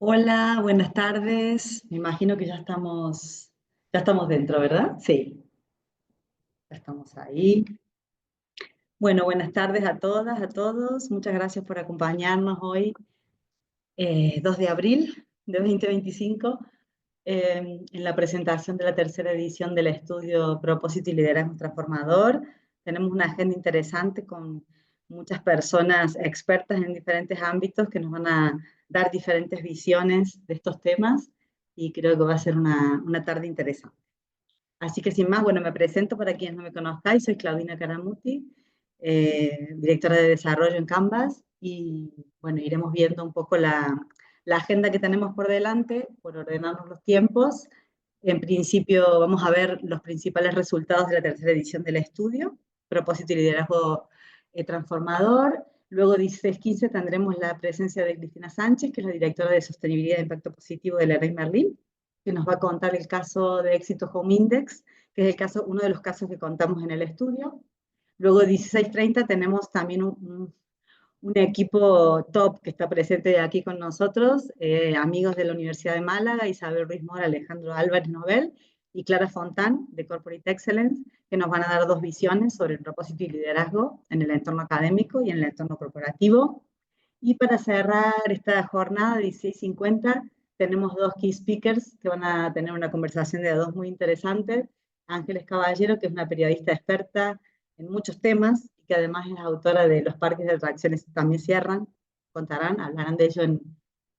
Hola, buenas tardes. Me imagino que ya estamos dentro, ¿verdad? Sí, ya estamos ahí. Bueno, buenas tardes a todas, a todos. Muchas gracias por acompañarnos hoy, 2 de abril de 2025, en la presentación de la tercera edición del estudio Propósito y Liderazgo Transformador. Tenemos una agenda interesante con muchas personas expertas en diferentes ámbitos que nos van a dar diferentes visiones de estos temas y creo que va a ser una tarde interesante. Así que sin más, bueno, me presento para quienes no me conozcáis, soy Claudina Caramuti, directora de desarrollo en Canvas y bueno, iremos viendo un poco la agenda que tenemos por delante, por ordenarnos los tiempos. En principio vamos a ver los principales resultados de la tercera edición del estudio, Propósito y Liderazgo Transformador. Luego 16:15 tendremos la presencia de Cristina Sánchez, que es la directora de Sostenibilidad e Impacto Positivo de Leroy Merlin, que nos va a contar el caso de éxito Home Index, que es uno de los casos que contamos en el estudio. Luego 16:30 tenemos también un equipo top que está presente aquí con nosotros, amigos de la Universidad de Málaga, Isabel Ruiz Mora, Alejandro Álvarez Nobel y Clara Fontán de Corporate Excellence, que nos van a dar dos visiones sobre el propósito y liderazgo en el entorno académico y en el entorno corporativo. Y para cerrar esta jornada de 16:50, tenemos dos key speakers que van a tener una conversación de dos muy interesantes. Ángeles Caballero, que es una periodista experta en muchos temas y que además es autora de Los parques de atracciones también cierran, contarán, hablarán de ello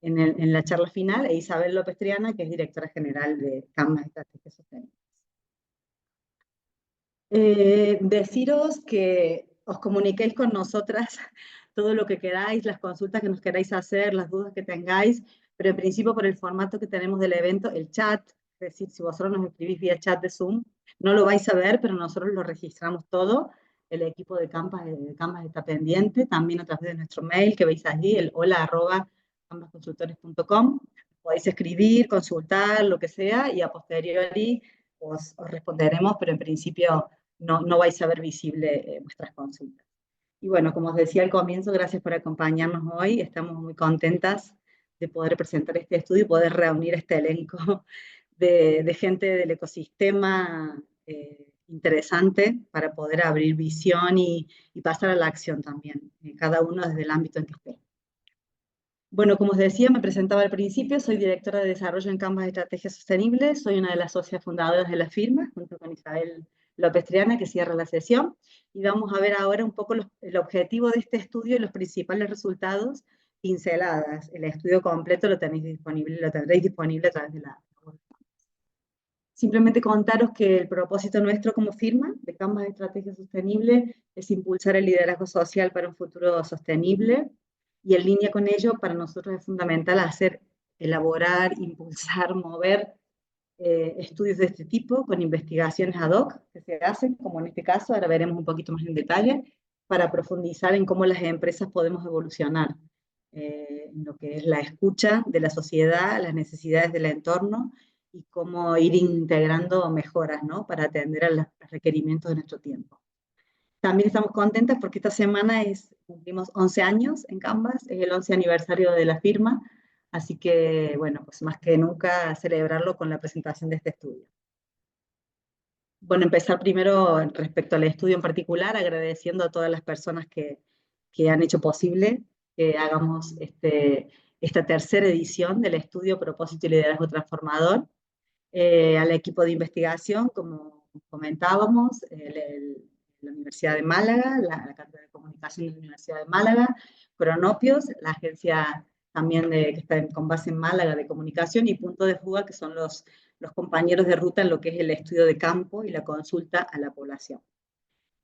en la charla final, e Isabel López Triana, que es directora general de Canvas Estrategias Sostenibles. Deciros que os comuniquéis con nosotras todo lo que queráis, las consultas que nos queráis hacer, las dudas que tengáis, pero en principio por el formato que tenemos del evento, el chat, es decir, si vosotros nos escribís vía chat de Zoom, no lo vais a ver, pero nosotros lo registramos todo. El equipo de Canvas está pendiente, también a través de nuestro mail que veis allí, el hola@canvasconsultores.com. Podéis escribir, consultar, lo que sea, y a posteriori os responderemos, pero en principio no vais a ver visible vuestras consultas. Y bueno, como os decía al comienzo, gracias por acompañarnos hoy. Estamos muy contentas de poder presentar este estudio y poder reunir este elenco de gente del ecosistema interesante para poder abrir visión y pasar a la acción también, cada uno desde el ámbito en que esté. Bueno, como os decía, me presentaba al principio, soy directora de desarrollo en Canvas de Estrategias Sostenibles, soy una de las socias fundadoras de la firma, junto con Isabel López Triana, que cierra la sesión, y vamos a ver ahora un poco el objetivo de este estudio y los principales resultados, pinceladas. El estudio completo lo tendréis disponible a través de la web. Simplemente contaros que el propósito nuestro como firma de Canvas de Estrategias Sostenibles es impulsar el liderazgo social para un futuro sostenible, y en línea con ello, para nosotros es fundamental elaborar, impulsar, mover estudios de este tipo con investigaciones ad hoc que se hacen, como en este caso, ahora veremos un poquito más en detalle, para profundizar en cómo las empresas podemos evolucionar en lo que es la escucha de la sociedad, las necesidades del entorno y cómo ir integrando mejoras, ¿no?, para atender a los requerimientos de nuestro tiempo. También estamos contentas porque esta semana cumplimos 11 años en Canvas, es el 11 aniversario de la firma, así que, bueno, pues más que nunca celebrarlo con la presentación de este estudio. Bueno, empezar primero respecto al estudio en particular, agradeciendo a todas las personas que han hecho posible que hagamos esta tercera edición del estudio Propósito y Liderazgo Transformador, al equipo de investigación, como comentábamos, la Universidad de Málaga, la Cátedra de Comunicación de la Universidad de Málaga, Cronopios, la agencia también que está con base en Málaga de comunicación, y Punto de Fuga, que son los compañeros de ruta en lo que es el estudio de campo y la consulta a la población.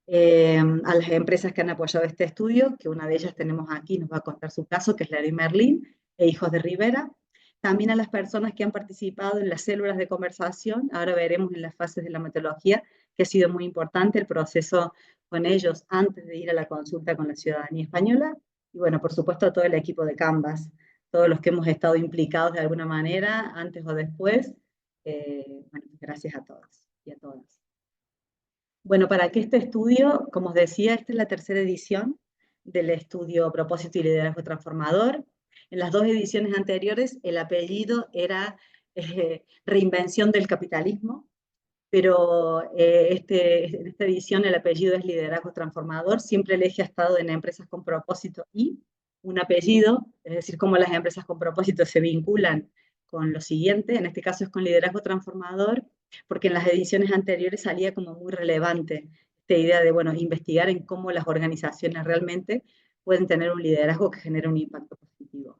A las empresas que han apoyado este estudio, que una de ellas tenemos aquí, nos va a contar su caso, que es Leroy Merlin e Hijos de Rivera. También a las personas que han participado en las células de conversación, ahora veremos en las fases de la metodología, que ha sido muy importante el proceso con ellos antes de ir a la consulta con la ciudadanía española. Y bueno, por supuesto a todo el equipo de Canvas, todos los que hemos estado implicados de alguna manera, antes o después. Bueno, gracias a todos y a todas. Bueno, para que este estudio, como os decía, esta es la tercera edición del estudio Propósito y Liderazgo Transformador. En las dos ediciones anteriores el apellido era Reinvención del Capitalismo, pero en esta edición el apellido es Liderazgo Transformador. Siempre el eje ha estado en empresas con propósito y un apellido, es decir, cómo las empresas con propósito se vinculan con lo siguiente, en este caso es con Liderazgo Transformador, porque en las ediciones anteriores salía como muy relevante esta idea de, bueno, investigar en cómo las organizaciones realmente pueden tener un liderazgo que genere un impacto positivo.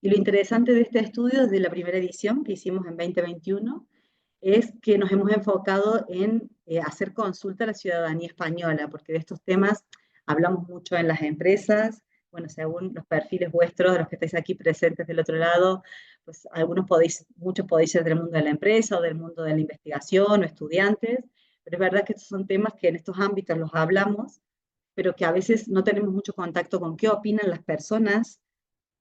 Y lo interesante de este estudio, desde la primera edición que hicimos en 2021, es que nos hemos enfocado en hacer consulta a la ciudadanía española, porque de estos temas hablamos mucho en las empresas, bueno, según los perfiles vuestros, de los que estáis aquí presentes del otro lado, pues muchos podéis ser del mundo de la empresa o del mundo de la investigación o estudiantes, pero es verdad que estos son temas que en estos ámbitos los hablamos, pero que a veces no tenemos mucho contacto con qué opinan las personas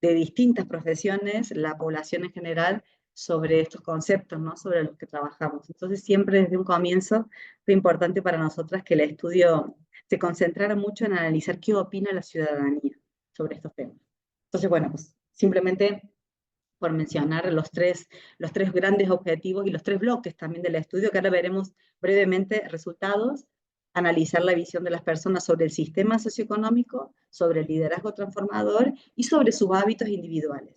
de distintas profesiones, la población en general, sobre estos conceptos, ¿no? Sobre los que trabajamos. Entonces, siempre desde un comienzo fue importante para nosotras que el estudio se concentrara mucho en analizar qué opina la ciudadanía sobre estos temas. Entonces, bueno, pues simplemente por mencionar los tres grandes objetivos y los tres bloques también del estudio, que ahora veremos brevemente resultados, analizar la visión de las personas sobre el sistema socioeconómico, sobre el liderazgo transformador y sobre sus hábitos individuales.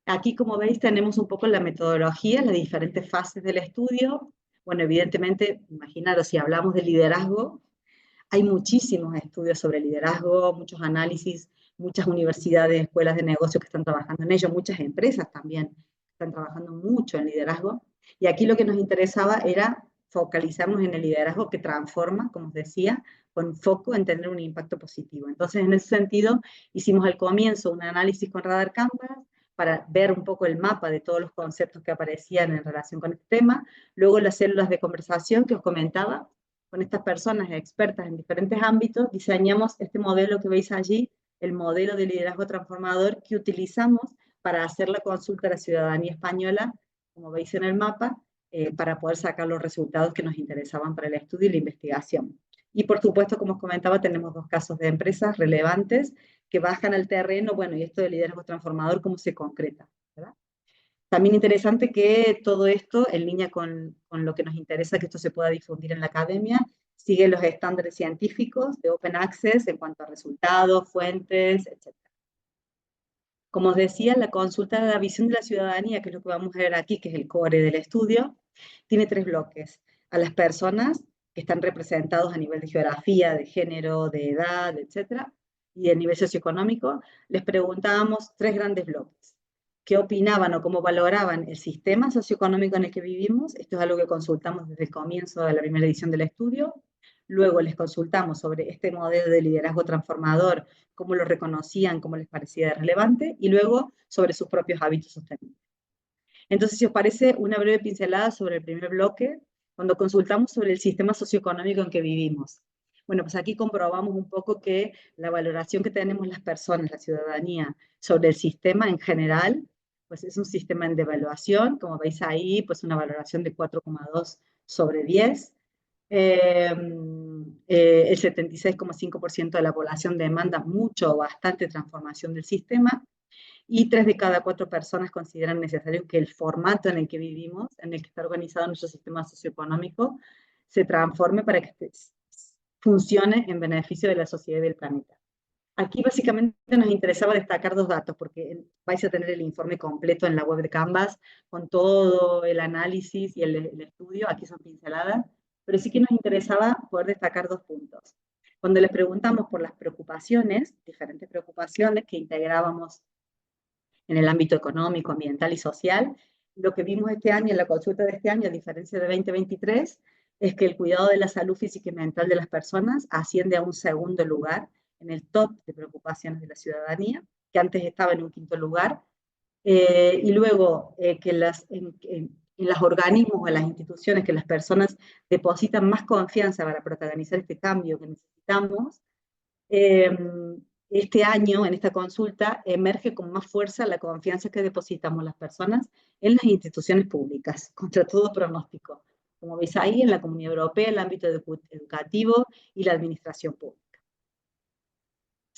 Aquí, como veis, tenemos un poco la metodología, las diferentes fases del estudio. Bueno, evidentemente, imaginaros, si hablamos de liderazgo, hay muchísimos estudios sobre liderazgo, muchos análisis, muchas universidades, escuelas de negocios que están trabajando en ello, muchas empresas también están trabajando mucho en liderazgo. Y aquí lo que nos interesaba era focalizarnos en el liderazgo que transforma, como os decía, con foco en tener un impacto positivo. Entonces, en ese sentido, hicimos al comienzo un análisis con Radar Canvas para ver un poco el mapa de todos los conceptos que aparecían en relación con este tema. Luego las células de conversación que os comentaba, con estas personas expertas en diferentes ámbitos, diseñamos este modelo que veis allí, el modelo de liderazgo transformador que utilizamos para hacer la consulta a la ciudadanía española, como veis en el mapa, para poder sacar los resultados que nos interesaban para el estudio y la investigación. Y por supuesto, como os comentaba, tenemos dos casos de empresas relevantes que bajan al terreno, bueno, y esto de liderazgo transformador, ¿cómo se concreta? ¿Verdad? También interesante que todo esto, en línea con lo que nos interesa que esto se pueda difundir en la academia, sigue los estándares científicos de Open Access en cuanto a resultados, fuentes, etc. Como os decía, la consulta de la visión de la ciudadanía, que es lo que vamos a ver aquí, que es el core del estudio, tiene tres bloques. A las personas que están representados a nivel de geografía, de género, de edad, etc. Y a nivel socioeconómico, les preguntábamos tres grandes bloques. ¿Qué opinaban o cómo valoraban el sistema socioeconómico en el que vivimos? Esto es algo que consultamos desde el comienzo de la primera edición del estudio. Luego les consultamos sobre este modelo de liderazgo transformador, cómo lo reconocían, cómo les parecía relevante, y luego sobre sus propios hábitos sostenibles. Entonces, si os parece, una breve pincelada sobre el primer bloque, cuando consultamos sobre el sistema socioeconómico en que vivimos. Bueno, pues aquí comprobamos un poco que la valoración que tenemos las personas, la ciudadanía, sobre el sistema en general, pues es un sistema en devaluación, como veis ahí, pues una valoración de 4,2 sobre 10. El 76,5% de la población demanda mucho o bastante transformación del sistema, y 3 de cada 4 personas consideran necesario que el formato en el que vivimos, en el que está organizado nuestro sistema socioeconómico, se transforme para que funcione en beneficio de la sociedad y del planeta. Aquí básicamente nos interesaba destacar dos datos, porque vais a tener el informe completo en la web de Canvas, con todo el análisis y el estudio, aquí son pinceladas, pero sí que nos interesaba poder destacar dos puntos. Cuando les preguntamos por las preocupaciones, diferentes preocupaciones que integrábamos en el ámbito económico, ambiental y social, lo que vimos este año, en la consulta de este año, a diferencia de 2023, es que el cuidado de la salud física y mental de las personas asciende a un segundo lugar en el top de preocupaciones de la ciudadanía, que antes estaba en un quinto lugar, y luego que en los organismos o en las instituciones que las personas depositan más confianza para protagonizar este cambio que necesitamos, este año, en esta consulta, emerge con más fuerza la confianza que depositamos las personas en las instituciones públicas, contra todo pronóstico. Como veis ahí, en la Comunidad Europea, el ámbito educativo y la administración pública.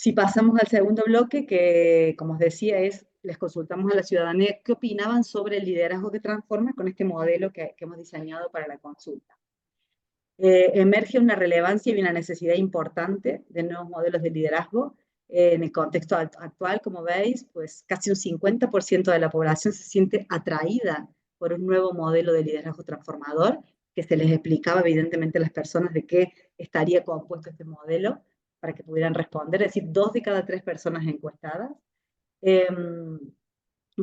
Si pasamos al segundo bloque, que como os decía, les consultamos a la ciudadanía qué opinaban sobre el liderazgo que transforma con este modelo que hemos diseñado para la consulta. Emerge una relevancia y una necesidad importante de nuevos modelos de liderazgo. En el contexto actual, como veis, pues casi un 50% de la población se siente atraída por un nuevo modelo de liderazgo transformador, que se les explicaba evidentemente a las personas de qué estaría compuesto este modelo para que pudieran responder, es decir, 2 de cada 3 personas encuestadas. Eh,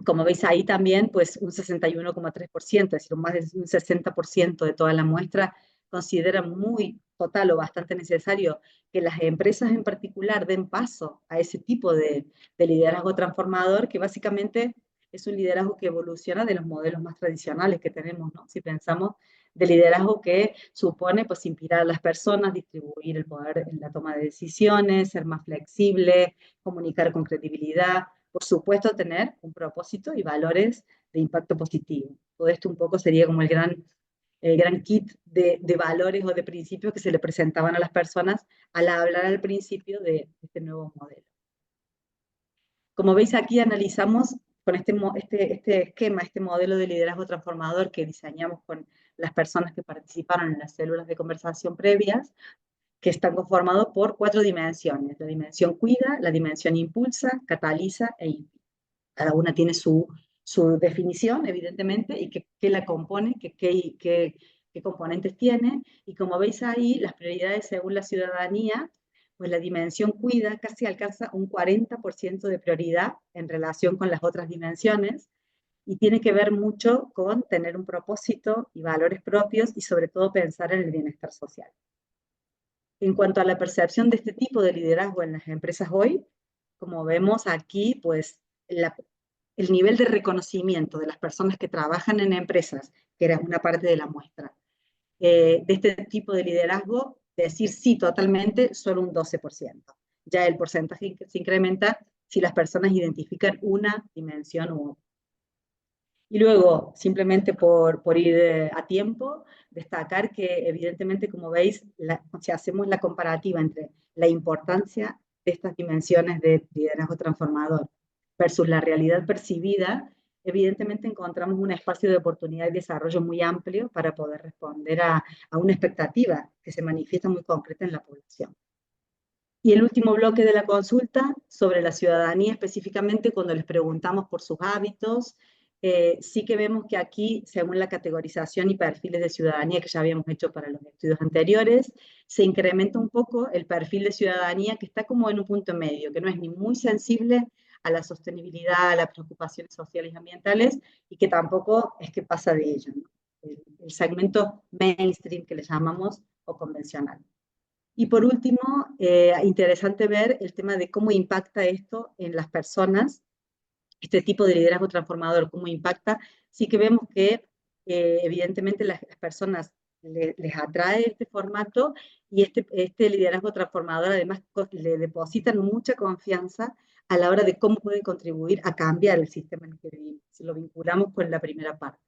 como veis ahí también, pues un 61,3%, es decir, más de un 60% de toda la muestra considera muy total o bastante necesario que las empresas en particular den paso a ese tipo de liderazgo transformador, que básicamente es un liderazgo que evoluciona de los modelos más tradicionales que tenemos, ¿no? Si pensamos de liderazgo que supone pues inspirar a las personas, distribuir el poder en la toma de decisiones, ser más flexible, comunicar con credibilidad, por supuesto, tener un propósito y valores de impacto positivo. Todo esto un poco sería como el gran kit de valores o de principios que se le presentaban a las personas al hablar al principio de este nuevo modelo. Como veis aquí analizamos con este esquema, este modelo de liderazgo transformador que diseñamos con las personas que participaron en las células de conversación previas, que están conformados por 4 dimensiones. La dimensión cuida, la dimensión impulsa, cataliza e inspira. Cada una tiene su definición, evidentemente, y qué la compone, qué componentes tiene. Y como veis ahí, las prioridades según la ciudadanía, pues la dimensión cuida casi alcanza un 40% de prioridad en relación con las otras dimensiones, y tiene que ver mucho con tener un propósito y valores propios y sobre todo pensar en el bienestar social. En cuanto a la percepción de este tipo de liderazgo en las empresas hoy, como vemos aquí, pues el nivel de reconocimiento de las personas que trabajan en empresas, que era una parte de la muestra, de este tipo de liderazgo, decir sí totalmente, solo un 12%. Ya el porcentaje se incrementa si las personas identifican una dimensión u otra. Y luego, simplemente por ir a tiempo, destacar que evidentemente, como veis, si hacemos la comparativa entre la importancia de estas dimensiones de liderazgo transformador versus la realidad percibida, evidentemente encontramos un espacio de oportunidad y desarrollo muy amplio para poder responder a una expectativa que se manifiesta muy concreta en la población. Y el último bloque de la consulta sobre la ciudadanía, específicamente cuando les preguntamos por sus hábitos, sí que vemos que aquí, según la categorización y perfiles de ciudadanía que ya habíamos hecho para los estudios anteriores, se incrementa un poco el perfil de ciudadanía que está como en un punto medio, que no es ni muy sensible a la sostenibilidad, a las preocupaciones sociales y ambientales, y que tampoco es que pasa de ello, ¿no? El segmento mainstream que le llamamos o convencional. Y por último, interesante ver el tema de cómo impacta esto en las personas, este tipo de liderazgo transformador, cómo impacta. Sí que vemos que evidentemente las personas les atrae este formato y este liderazgo transformador además le depositan mucha confianza a la hora de cómo puede contribuir a cambiar el sistema en el que vivimos, si lo vinculamos con la primera parte.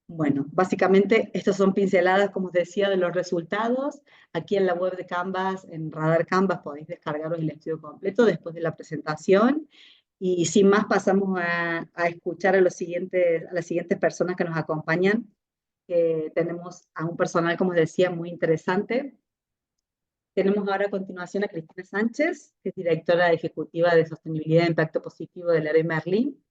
Bueno, básicamente estas son pinceladas, como os decía, de los resultados. Aquí en la web de Canvas, en Radar Canvas, podéis descargaros el estudio completo después de la presentación. Y sin más, pasamos a escuchar a las siguientes personas que nos acompañan. Tenemos a un personal, como os decía, muy interesante. Tenemos ahora a continuación a Cristina Sánchez, que es directora ejecutiva de Sostenibilidad e Impacto Positivo del Leroy Merlin.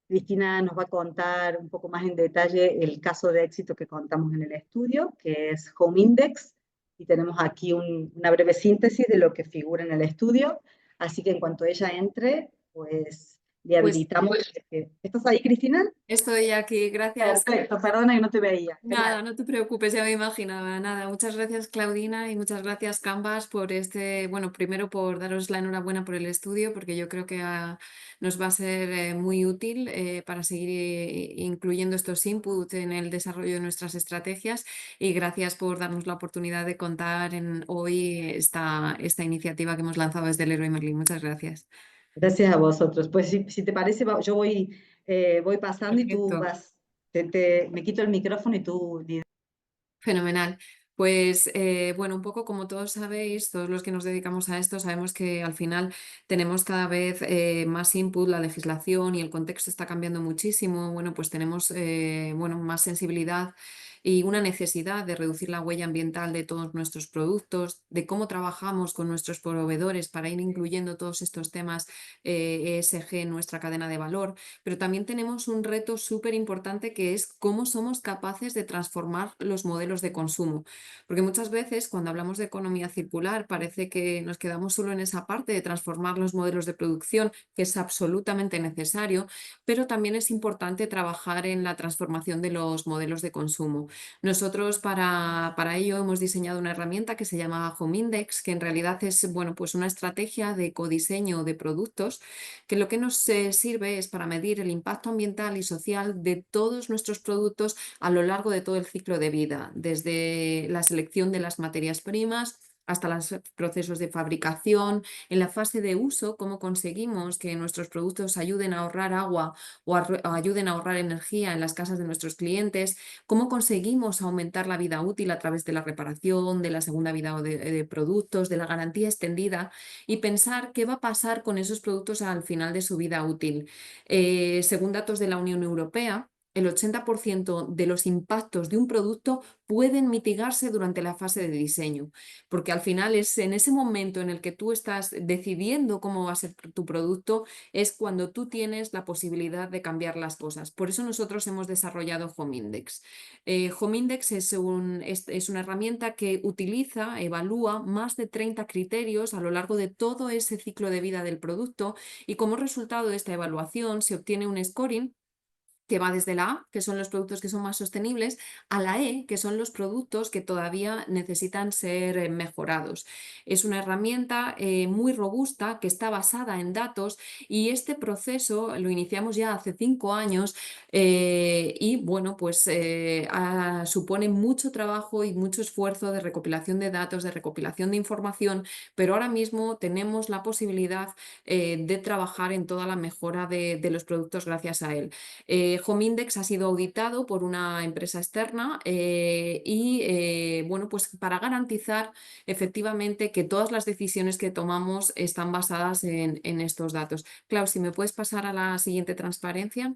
Cristina nos va a contar un poco más en detalle el caso de éxito que contamos en el estudio, que es Home Index, y tenemos aquí una breve síntesis de lo que figura en el estudio, así que en cuanto ella entre, pues le habilitamos. ¿Estás ahí, Cristina? Estoy aquí, gracias. Perfecto, perdona que no te veía. Nada, no te preocupes, ya me imaginaba. Nada, muchas gracias Claudina y muchas gracias Canvas por bueno, primero por daros la enhorabuena por el estudio, porque yo creo que nos va a ser muy útil para seguir incluyendo estos inputs en el desarrollo de nuestras estrategias, y gracias por darnos la oportunidad de contar hoy esta iniciativa que hemos lanzado desde Leroy Merlin. Muchas gracias. Gracias a vosotros. Pues si te parece, yo voy pasando y tú Perfecto. vas, me quito el micrófono y tú. Fenomenal. Pues bueno, un poco como todos sabéis, todos los que nos dedicamos a esto, sabemos que al final tenemos cada vez más input, la legislación y el contexto está cambiando muchísimo. Bueno, pues tenemos bueno, más sensibilidad y una necesidad de reducir la huella ambiental de todos nuestros productos, de cómo trabajamos con nuestros proveedores para ir incluyendo todos estos temas ESG en nuestra cadena de valor. Pero también tenemos un reto súper importante que es cómo somos capaces de transformar los modelos de consumo. Porque muchas veces cuando hablamos de economía circular parece que nos quedamos solo en esa parte de transformar los modelos de producción, que es absolutamente necesario, pero también es importante trabajar en la transformación de los modelos de consumo. Nosotros para ello hemos diseñado una herramienta que se llama Home Index, que en realidad es bueno, pues una estrategia de ecodiseño de productos que lo que nos sirve es para medir el impacto ambiental y social de todos nuestros productos a lo largo de todo el ciclo de vida, desde la selección de las materias primas hasta los procesos de fabricación, en la fase de uso, cómo conseguimos que nuestros productos ayuden a ahorrar agua o ayuden a ahorrar energía en las casas de nuestros clientes, cómo conseguimos aumentar la vida útil a través de la reparación, de la segunda vida de productos, de la garantía extendida y pensar qué va a pasar con esos productos al final de su vida útil. Según datos de la Unión Europea, el 80% de los impactos de un producto pueden mitigarse durante la fase de diseño, porque al final es en ese momento en el que tú estás decidiendo cómo va a ser tu producto, es cuando tú tienes la posibilidad de cambiar las cosas. Por eso nosotros hemos desarrollado Home Index. Home Index es una herramienta que utiliza, evalúa más de 30 criterios a lo largo de todo ese ciclo de vida del producto y como resultado de esta evaluación se obtiene un scoring que va desde la A, que son los productos que son más sostenibles, a la E, que son los productos que todavía necesitan ser mejorados. Es una herramienta muy robusta que está basada en datos y este proceso lo iniciamos ya hace 5 años y bueno, pues supone mucho trabajo y mucho esfuerzo de recopilación de datos, de recopilación de información, pero ahora mismo tenemos la posibilidad de trabajar en toda la mejora de los productos gracias a él. Home Index ha sido auditado por una empresa externa y bueno, pues para garantizar efectivamente que todas las decisiones que tomamos están basadas en estos datos. Clau, si me puedes pasar a la siguiente transparencia.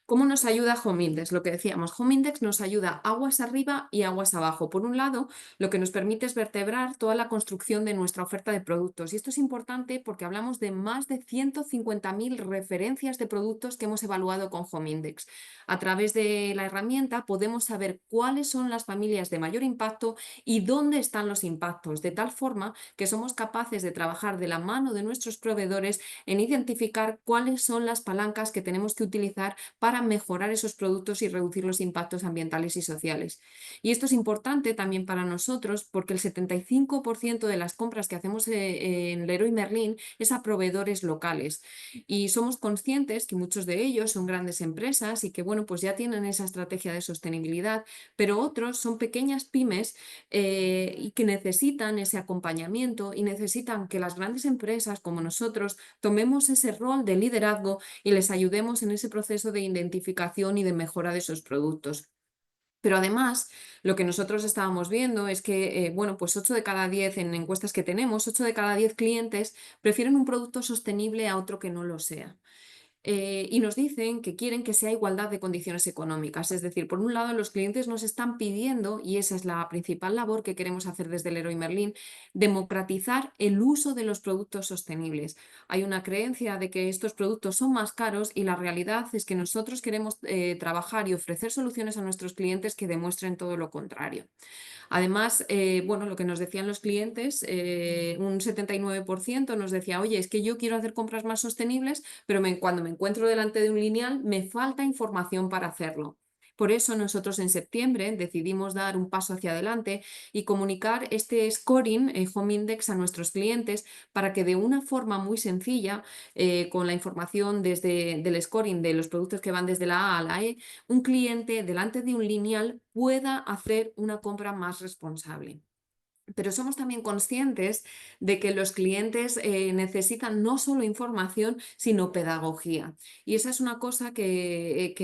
¿Cómo nos ayuda Home Index? Lo que decíamos, Home Index nos ayuda aguas arriba y aguas abajo. Por un lado, lo que nos permite es vertebrar toda la construcción de nuestra oferta de productos. Y esto es importante porque hablamos de más de 150.000 referencias de productos que hemos evaluado con Home Index. A través de la herramienta podemos saber cuáles son las familias de mayor impacto y dónde están los impactos, de tal forma que somos capaces de trabajar de la mano de nuestros proveedores en identificar cuáles son las palancas que tenemos que utilizar para mejorar esos productos y reducir los impactos ambientales y sociales. Y esto es importante también para nosotros porque el 75% de las compras que hacemos en Leroy Merlin es a proveedores locales y somos conscientes que muchos de ellos son grandes empresas y que bueno, pues ya tienen esa estrategia de sostenibilidad, pero otros son pequeñas pymes y que necesitan ese acompañamiento y necesitan que las grandes empresas como nosotros tomemos ese rol de liderazgo y les ayudemos en ese proceso de identificación y de mejora de sus productos. Pero además, lo que nosotros estábamos viendo es que, bueno, pues 8 de cada 10 en encuestas que tenemos, 8 de cada 10 clientes prefieren un producto sostenible a otro que no lo sea. Y nos dicen que quieren que sea igualdad de condiciones económicas. Es decir, por un lado, los clientes nos están pidiendo, y esa es la principal labor que queremos hacer desde Leroy Merlin, democratizar el uso de los productos sostenibles. Hay una creencia de que estos productos son más caros y la realidad es que nosotros queremos trabajar y ofrecer soluciones a nuestros clientes que demuestren todo lo contrario. Además, bueno, lo que nos decían los clientes, un 79% nos decía, oye, es que yo quiero hacer compras más sostenibles, pero cuando me encuentro delante de un lineal me falta información para hacerlo. Por eso nosotros en septiembre decidimos dar un paso hacia adelante y comunicar este scoring, Home Index, a nuestros clientes para que de una forma muy sencilla, con la información del scoring de los productos que van desde la A a la E, un cliente delante de un lineal pueda hacer una compra más responsable. Pero somos también conscientes de que los clientes necesitan no solo información, sino pedagogía. Y esa es una cosa que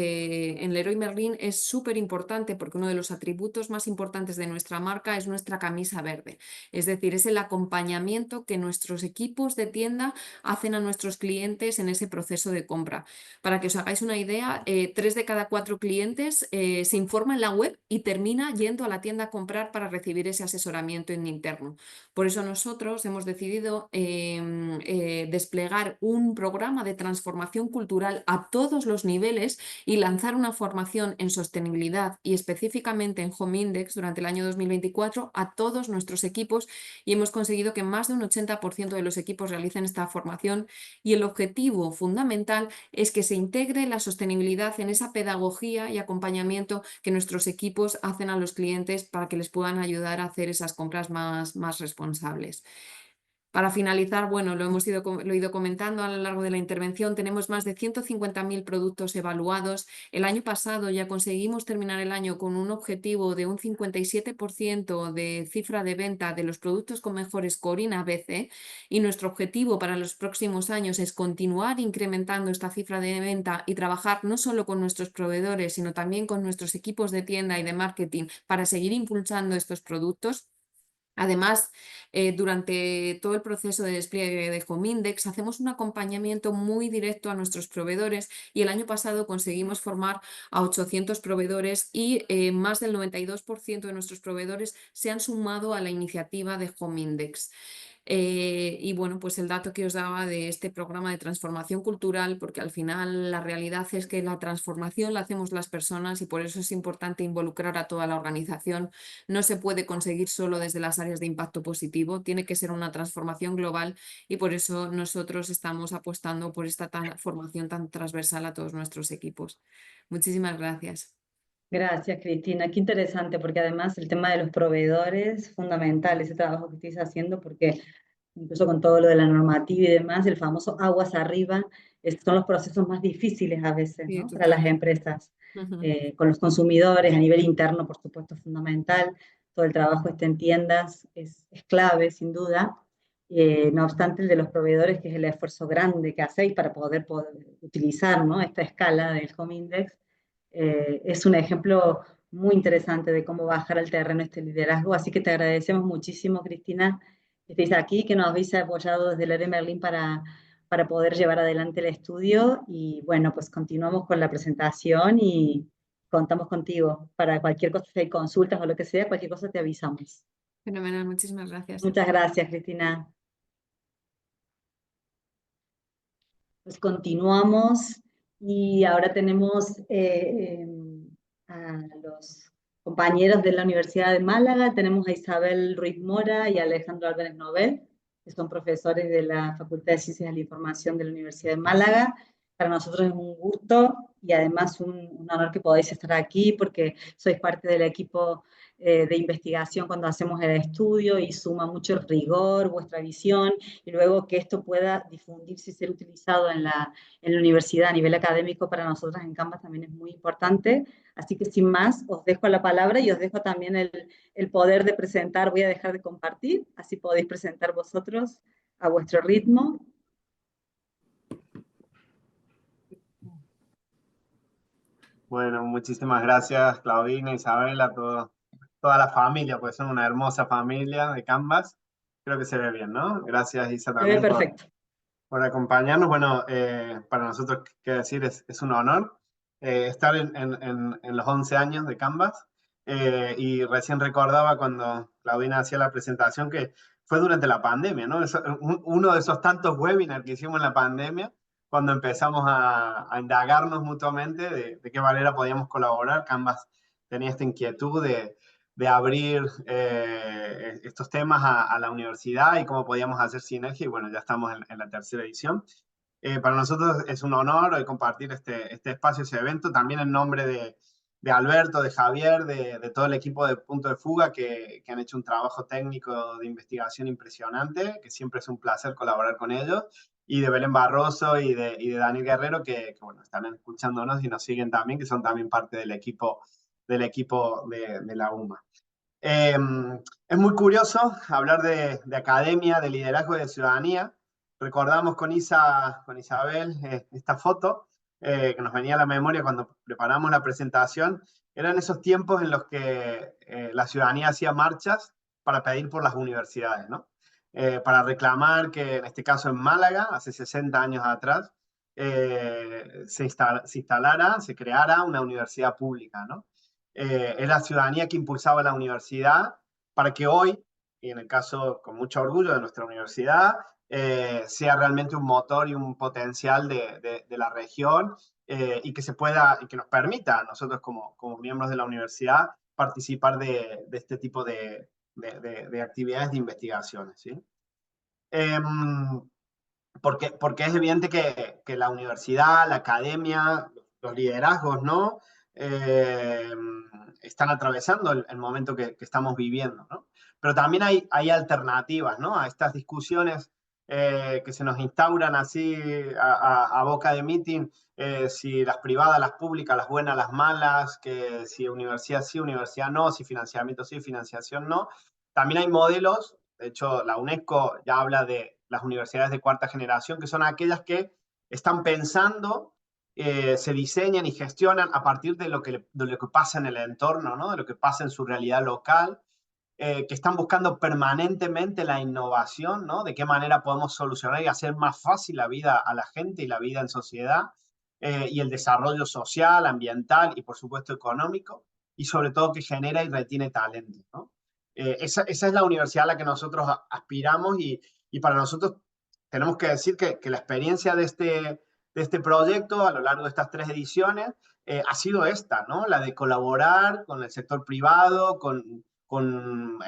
en Leroy Merlin es súper importante, porque uno de los atributos más importantes de nuestra marca es nuestra camisa verde. Es decir, es el acompañamiento que nuestros equipos de tienda hacen a nuestros clientes en ese proceso de compra. Para que os hagáis una idea, 3 de cada 4 clientes se informa en la web y termina yendo a la tienda a comprar para recibir ese asesoramiento interno. Por eso nosotros hemos decidido desplegar un programa de transformación cultural a todos los niveles y lanzar una formación en sostenibilidad y específicamente en Home Index durante el año 2024 a todos nuestros equipos, y hemos conseguido que más de un 80% de los equipos realicen esta formación, y el objetivo fundamental es que se integre la sostenibilidad en esa pedagogía y acompañamiento que nuestros equipos hacen a los clientes para que les puedan ayudar a hacer esas compras más responsables. Para finalizar, bueno, lo he ido comentando a lo largo de la intervención, tenemos más de 150.000 productos evaluados. El año pasado ya conseguimos terminar el año con un objetivo de un 57% de cifra de venta de los productos con mejor score in ABC, y nuestro objetivo para los próximos años es continuar incrementando esta cifra de venta y trabajar no solo con nuestros proveedores, sino también con nuestros equipos de tienda y de marketing para seguir impulsando estos productos. Además, durante todo el proceso de despliegue de Home Index hacemos un acompañamiento muy directo a nuestros proveedores, y el año pasado conseguimos formar a 800 proveedores, y más del 92% de nuestros proveedores se han sumado a la iniciativa de Home Index. Y bueno, pues el dato que os daba de este programa de transformación cultural, porque al final la realidad es que la transformación la hacemos las personas, y por eso es importante involucrar a toda la organización. No se puede conseguir solo desde las áreas de impacto positivo, tiene que ser una transformación global, y por eso nosotros estamos apostando por esta formación tan transversal a todos nuestros equipos. Muchísimas gracias. Gracias, Cristina. Qué interesante, porque además el tema de los proveedores es fundamental, ese trabajo que estáis haciendo, porque incluso con todo lo de la normativa y demás, el famoso aguas arriba, son los procesos más difíciles a veces, Sí, ¿no? Para las totalmente. empresas, con los consumidores, a nivel interno, por supuesto, es fundamental. Todo el trabajo este en tiendas es clave, sin duda. No obstante, el de los proveedores, que es el esfuerzo grande que hacéis para poder utilizar, ¿no? Esta escala del Home Index, es un ejemplo muy interesante de cómo bajar al terreno este liderazgo. Así que te agradecemos muchísimo, Cristina, que estéis aquí, que nos habéis apoyado desde Leroy Merlin para poder llevar adelante el estudio. Y bueno, pues continuamos con la presentación y contamos contigo para cualquier cosa, si hay consultas o lo que sea, cualquier cosa te avisamos. Fenomenal, muchísimas gracias. Muchas gracias, Cristina. Pues continuamos y ahora tenemos a los compañeros de la Universidad de Málaga. Tenemos a Isabel Ruiz Mora y a Alejandro Álvarez Nobel, que son profesores de la Facultad de Ciencias de la Información de la Universidad de Málaga. Para nosotros es un gusto y además un honor que podáis estar aquí, porque sois parte del equipo de investigación cuando hacemos el estudio, y suma mucho el rigor, vuestra visión, y luego que esto pueda difundirse y ser utilizado en la universidad a nivel académico para nosotros en Canvas también es muy importante. Así que sin más, os dejo la palabra y os dejo también el poder de presentar. Voy a dejar de compartir, así podéis presentar vosotros a vuestro ritmo. Bueno, muchísimas gracias, Claudina, Isabela, toda la familia, pues son una hermosa familia de Canvas. Creo que se ve bien, ¿no? Gracias, Isa, Se ve también perfecto. por acompañarnos. Bueno, para nosotros, qué decir, es un honor estar en los 11 años de Canvas. Y recién recordaba cuando Claudina hacía la presentación que fue durante la pandemia, ¿no? Uno de esos tantos webinars que hicimos en la pandemia, cuando empezamos a indagarnos mutuamente de qué manera podíamos colaborar. Canvas tenía esta inquietud de abrir estos temas a la universidad y cómo podíamos hacer sinergia, y bueno, ya estamos en la tercera edición. Para nosotros es un honor hoy compartir este espacio, ese evento, también en nombre de Alberto, de Javier, de todo el equipo de Punto de Fuga, que han hecho un trabajo técnico de investigación impresionante, que siempre es un placer colaborar con ellos, y de Belén Barroso y de Daniel Guerrero, que bueno, están escuchándonos y nos siguen también, que son también parte del equipo de la UMA. Es muy curioso hablar de academia, de liderazgo y de ciudadanía. Recordamos con Isabel esta foto que nos venía a la memoria cuando preparamos la presentación. Eran esos tiempos en los que la ciudadanía hacía marchas para pedir por las universidades, ¿no? Para reclamar que, en este caso en Málaga, hace 60 años atrás, se instalara, se creara una universidad pública, ¿no? Es la ciudadanía que impulsaba la universidad para que hoy, y en el caso con mucho orgullo de nuestra universidad, sea realmente un motor y un potencial de la región y que se pueda, y que nos permita a nosotros como miembros de la universidad participar de este tipo de actividades de investigaciones, ¿sí? Porque es evidente que la universidad, la academia, los liderazgos, ¿no? Están atravesando el momento que estamos viviendo, ¿no? Pero también hay alternativas, ¿no? A estas discusiones que se nos instauran así a boca de meeting, si las privadas, las públicas, las buenas, las malas, que si universidad sí, universidad no, si financiamiento sí, financiación no. También hay modelos, de hecho la UNESCO ya habla de las universidades de cuarta generación, que son aquellas que están pensando, se diseñan y gestionan a partir de lo que pasa en el entorno, ¿no? De lo que pasa en su realidad local, que están buscando permanentemente la innovación, ¿no? De qué manera podemos solucionar y hacer más fácil la vida a la gente y la vida en sociedad, y el desarrollo social, ambiental y por supuesto económico, y sobre todo que genera y retiene talento, ¿no? Esa es la universidad a la que nosotros aspiramos y para nosotros tenemos que decir que la experiencia de este proyecto a lo largo de estas 3 ediciones ha sido esta, ¿no? La de colaborar con el sector privado, con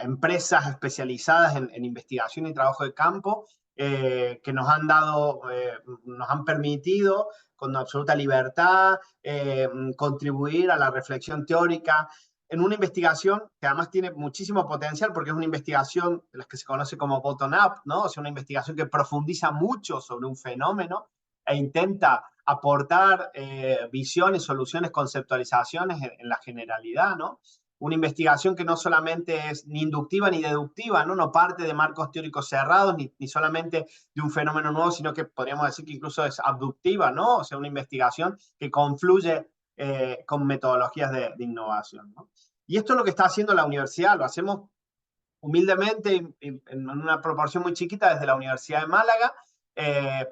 empresas especializadas en investigación y trabajo de campo, que nos han permitido con absoluta libertad contribuir a la reflexión teórica en una investigación que además tiene muchísimo potencial porque es una investigación de las que se conoce como bottom-up, ¿no? O sea, una investigación que profundiza mucho sobre un fenómeno e intenta aportar visiones, soluciones, conceptualizaciones en la generalidad, ¿no? Una investigación que no solamente es ni inductiva ni deductiva, ¿no? No parte de marcos teóricos cerrados ni solamente de un fenómeno nuevo, sino que podríamos decir que incluso es abductiva, ¿no? O sea, una investigación que confluye con metodologías de innovación, ¿no? Y esto es lo que está haciendo la universidad, lo hacemos humildemente en una proporción muy chiquita desde la Universidad de Málaga.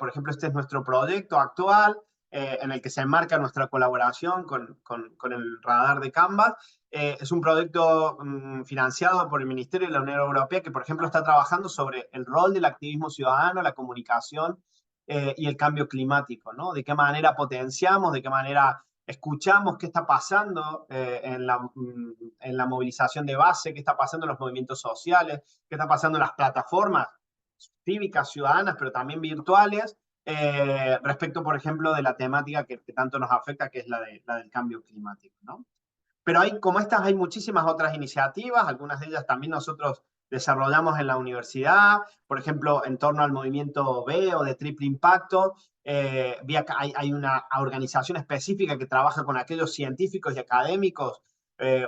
Por ejemplo, este es nuestro proyecto actual en el que se enmarca nuestra colaboración con el radar de Canvas. Es un proyecto financiado por el Ministerio de la Unión Europea que, por ejemplo, está trabajando sobre el rol del activismo ciudadano, la comunicación y el cambio climático, ¿no? De qué manera potenciamos, de qué manera escuchamos qué está pasando en la movilización de base, qué está pasando en los movimientos sociales, qué está pasando en las plataformas cívicas, ciudadanas, pero también virtuales, respecto, por ejemplo, de la temática que tanto nos afecta, que es la del cambio climático, ¿no? Pero como estas hay muchísimas otras iniciativas, algunas de ellas también nosotros desarrollamos en la universidad, por ejemplo, en torno al movimiento B o de triple impacto. Hay una organización específica que trabaja con aquellos científicos y académicos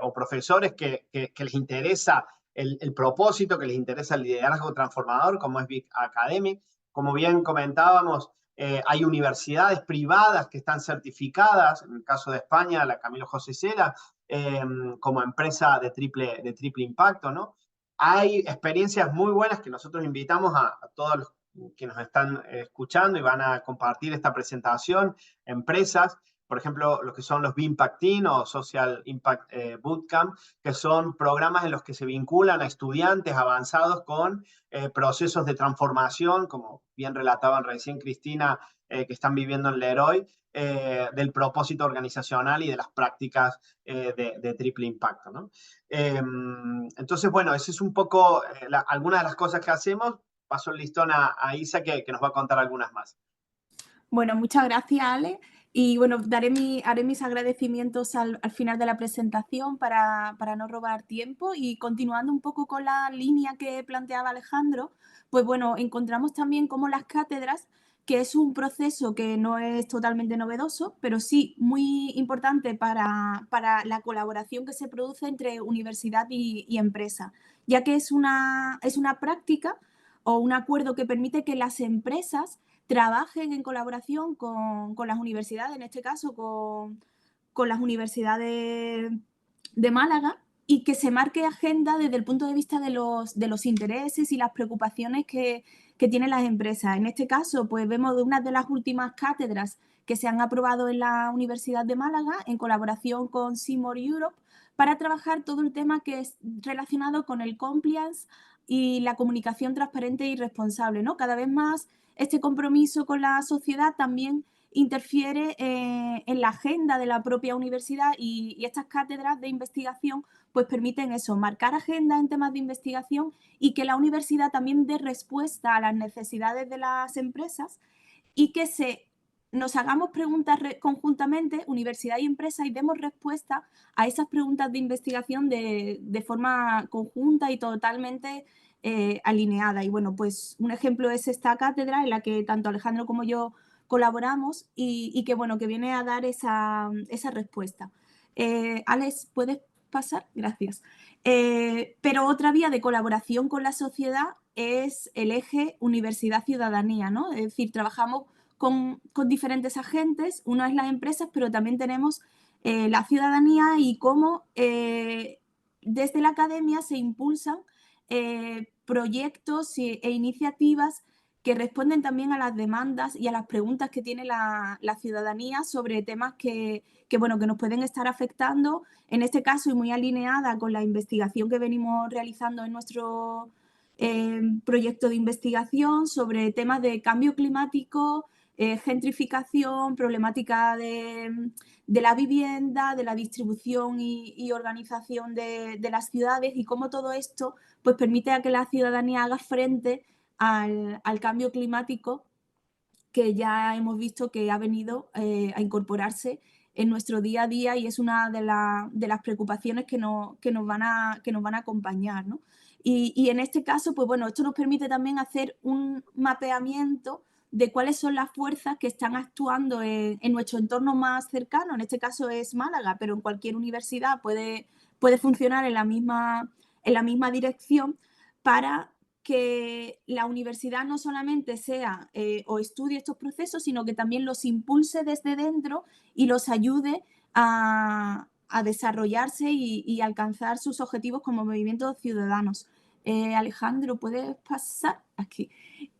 o profesores que les interesa el propósito, que les interesa el liderazgo transformador, como es Big Academy. Como bien comentábamos, hay universidades privadas que están certificadas, en el caso de España, la Camilo José Cela, como empresa de triple impacto, ¿no? Hay experiencias muy buenas que nosotros invitamos a todos los que nos están escuchando y van a compartir esta presentación, empresas, por ejemplo, lo que son los B-Impact Team o Social Impact Bootcamp, que son programas en los que se vinculan a estudiantes avanzados con procesos de transformación, como bien relataban recién Cristina, que están viviendo en Leroy, del propósito organizacional y de las prácticas de triple impacto, ¿no? Entonces, bueno, esa es un poco algunas de las cosas que hacemos. Paso el listón a Isa, que nos va a contar algunas más. Bueno, muchas gracias, Ale. Y bueno, haré mis agradecimientos al final de la presentación para no robar tiempo. Y continuando un poco con la línea que planteaba Alejandro, pues bueno, encontramos también cómo las cátedras que es un proceso que no es totalmente novedoso, pero sí muy importante para la colaboración que se produce entre universidad y empresa, ya que es una práctica o un acuerdo que permite que las empresas trabajen en colaboración con las universidades, en este caso con las universidades de Málaga, y que se marque agenda desde el punto de vista de los intereses y las preocupaciones que tienen las empresas. En este caso, pues vemos de una de las últimas cátedras que se han aprobado en la Universidad de Málaga en colaboración con Seymour Europe para trabajar todo el tema que es relacionado con el compliance y la comunicación transparente y responsable, ¿no? Cada vez más este compromiso con la sociedad también interfiere en la agenda de la propia universidad y estas cátedras de investigación pues permiten eso, marcar agenda en temas de investigación y que la universidad también dé respuesta a las necesidades de las empresas y que nos hagamos preguntas conjuntamente, universidad y empresa, y demos respuesta a esas preguntas de investigación de forma conjunta y totalmente alineada. Y bueno, pues un ejemplo es esta cátedra en la que tanto Alejandro como yo colaboramos y que, bueno, que viene a dar esa respuesta. Alex, ¿puedes pasar? Gracias. Pero otra vía de colaboración con la sociedad es el eje universidad-ciudadanía, ¿no? Es decir, trabajamos con diferentes agentes, uno es las empresas, pero también tenemos la ciudadanía y cómo desde la academia se impulsan proyectos e iniciativas que responden también a las demandas y a las preguntas que tiene la ciudadanía sobre temas que nos pueden estar afectando, en este caso y muy alineada con la investigación que venimos realizando en nuestro proyecto de investigación sobre temas de cambio climático, gentrificación, problemática de la vivienda, de la distribución y organización de las ciudades y cómo todo esto pues, permite a que la ciudadanía haga frente al cambio climático que ya hemos visto que ha venido a incorporarse en nuestro día a día y es una de las preocupaciones que nos van a acompañar, ¿no? Y en este caso, pues bueno, esto nos permite también hacer un mapeamiento de cuáles son las fuerzas que están actuando en nuestro entorno más cercano, en este caso es Málaga, pero en cualquier universidad puede funcionar en la misma dirección para que la universidad no solamente sea o estudie estos procesos, sino que también los impulse desde dentro y los ayude a desarrollarse y alcanzar sus objetivos como movimientos ciudadanos. Alejandro, ¿puedes pasar aquí?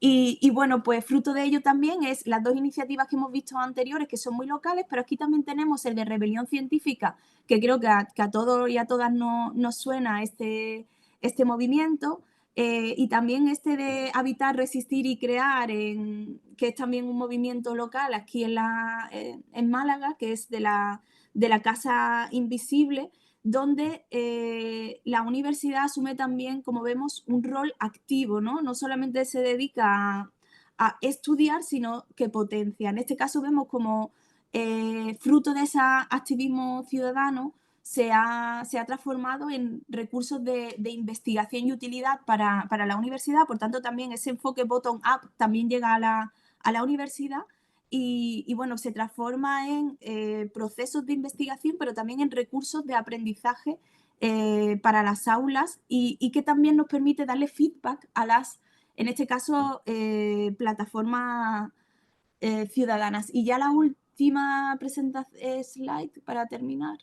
Y bueno, pues fruto de ello también es las dos iniciativas que hemos visto anteriores, que son muy locales, pero aquí también tenemos el de Rebelión Científica, que creo que a todos y a todas nos suena este movimiento. Y también este de Habitar, Resistir y Crear, que es también un movimiento local aquí en Málaga, que es de la Casa Invisible, donde la universidad asume también, como vemos, un rol activo, ¿no? No solamente se dedica a estudiar, sino que potencia. En este caso vemos como fruto de ese activismo ciudadano, se ha transformado en recursos de investigación y utilidad para la universidad, por tanto también ese enfoque bottom-up también llega a la universidad y bueno, se transforma en procesos de investigación, pero también en recursos de aprendizaje para las aulas y que también nos permite darle feedback a en este caso, plataformas ciudadanas. Y ya la última presentación, slide para terminar.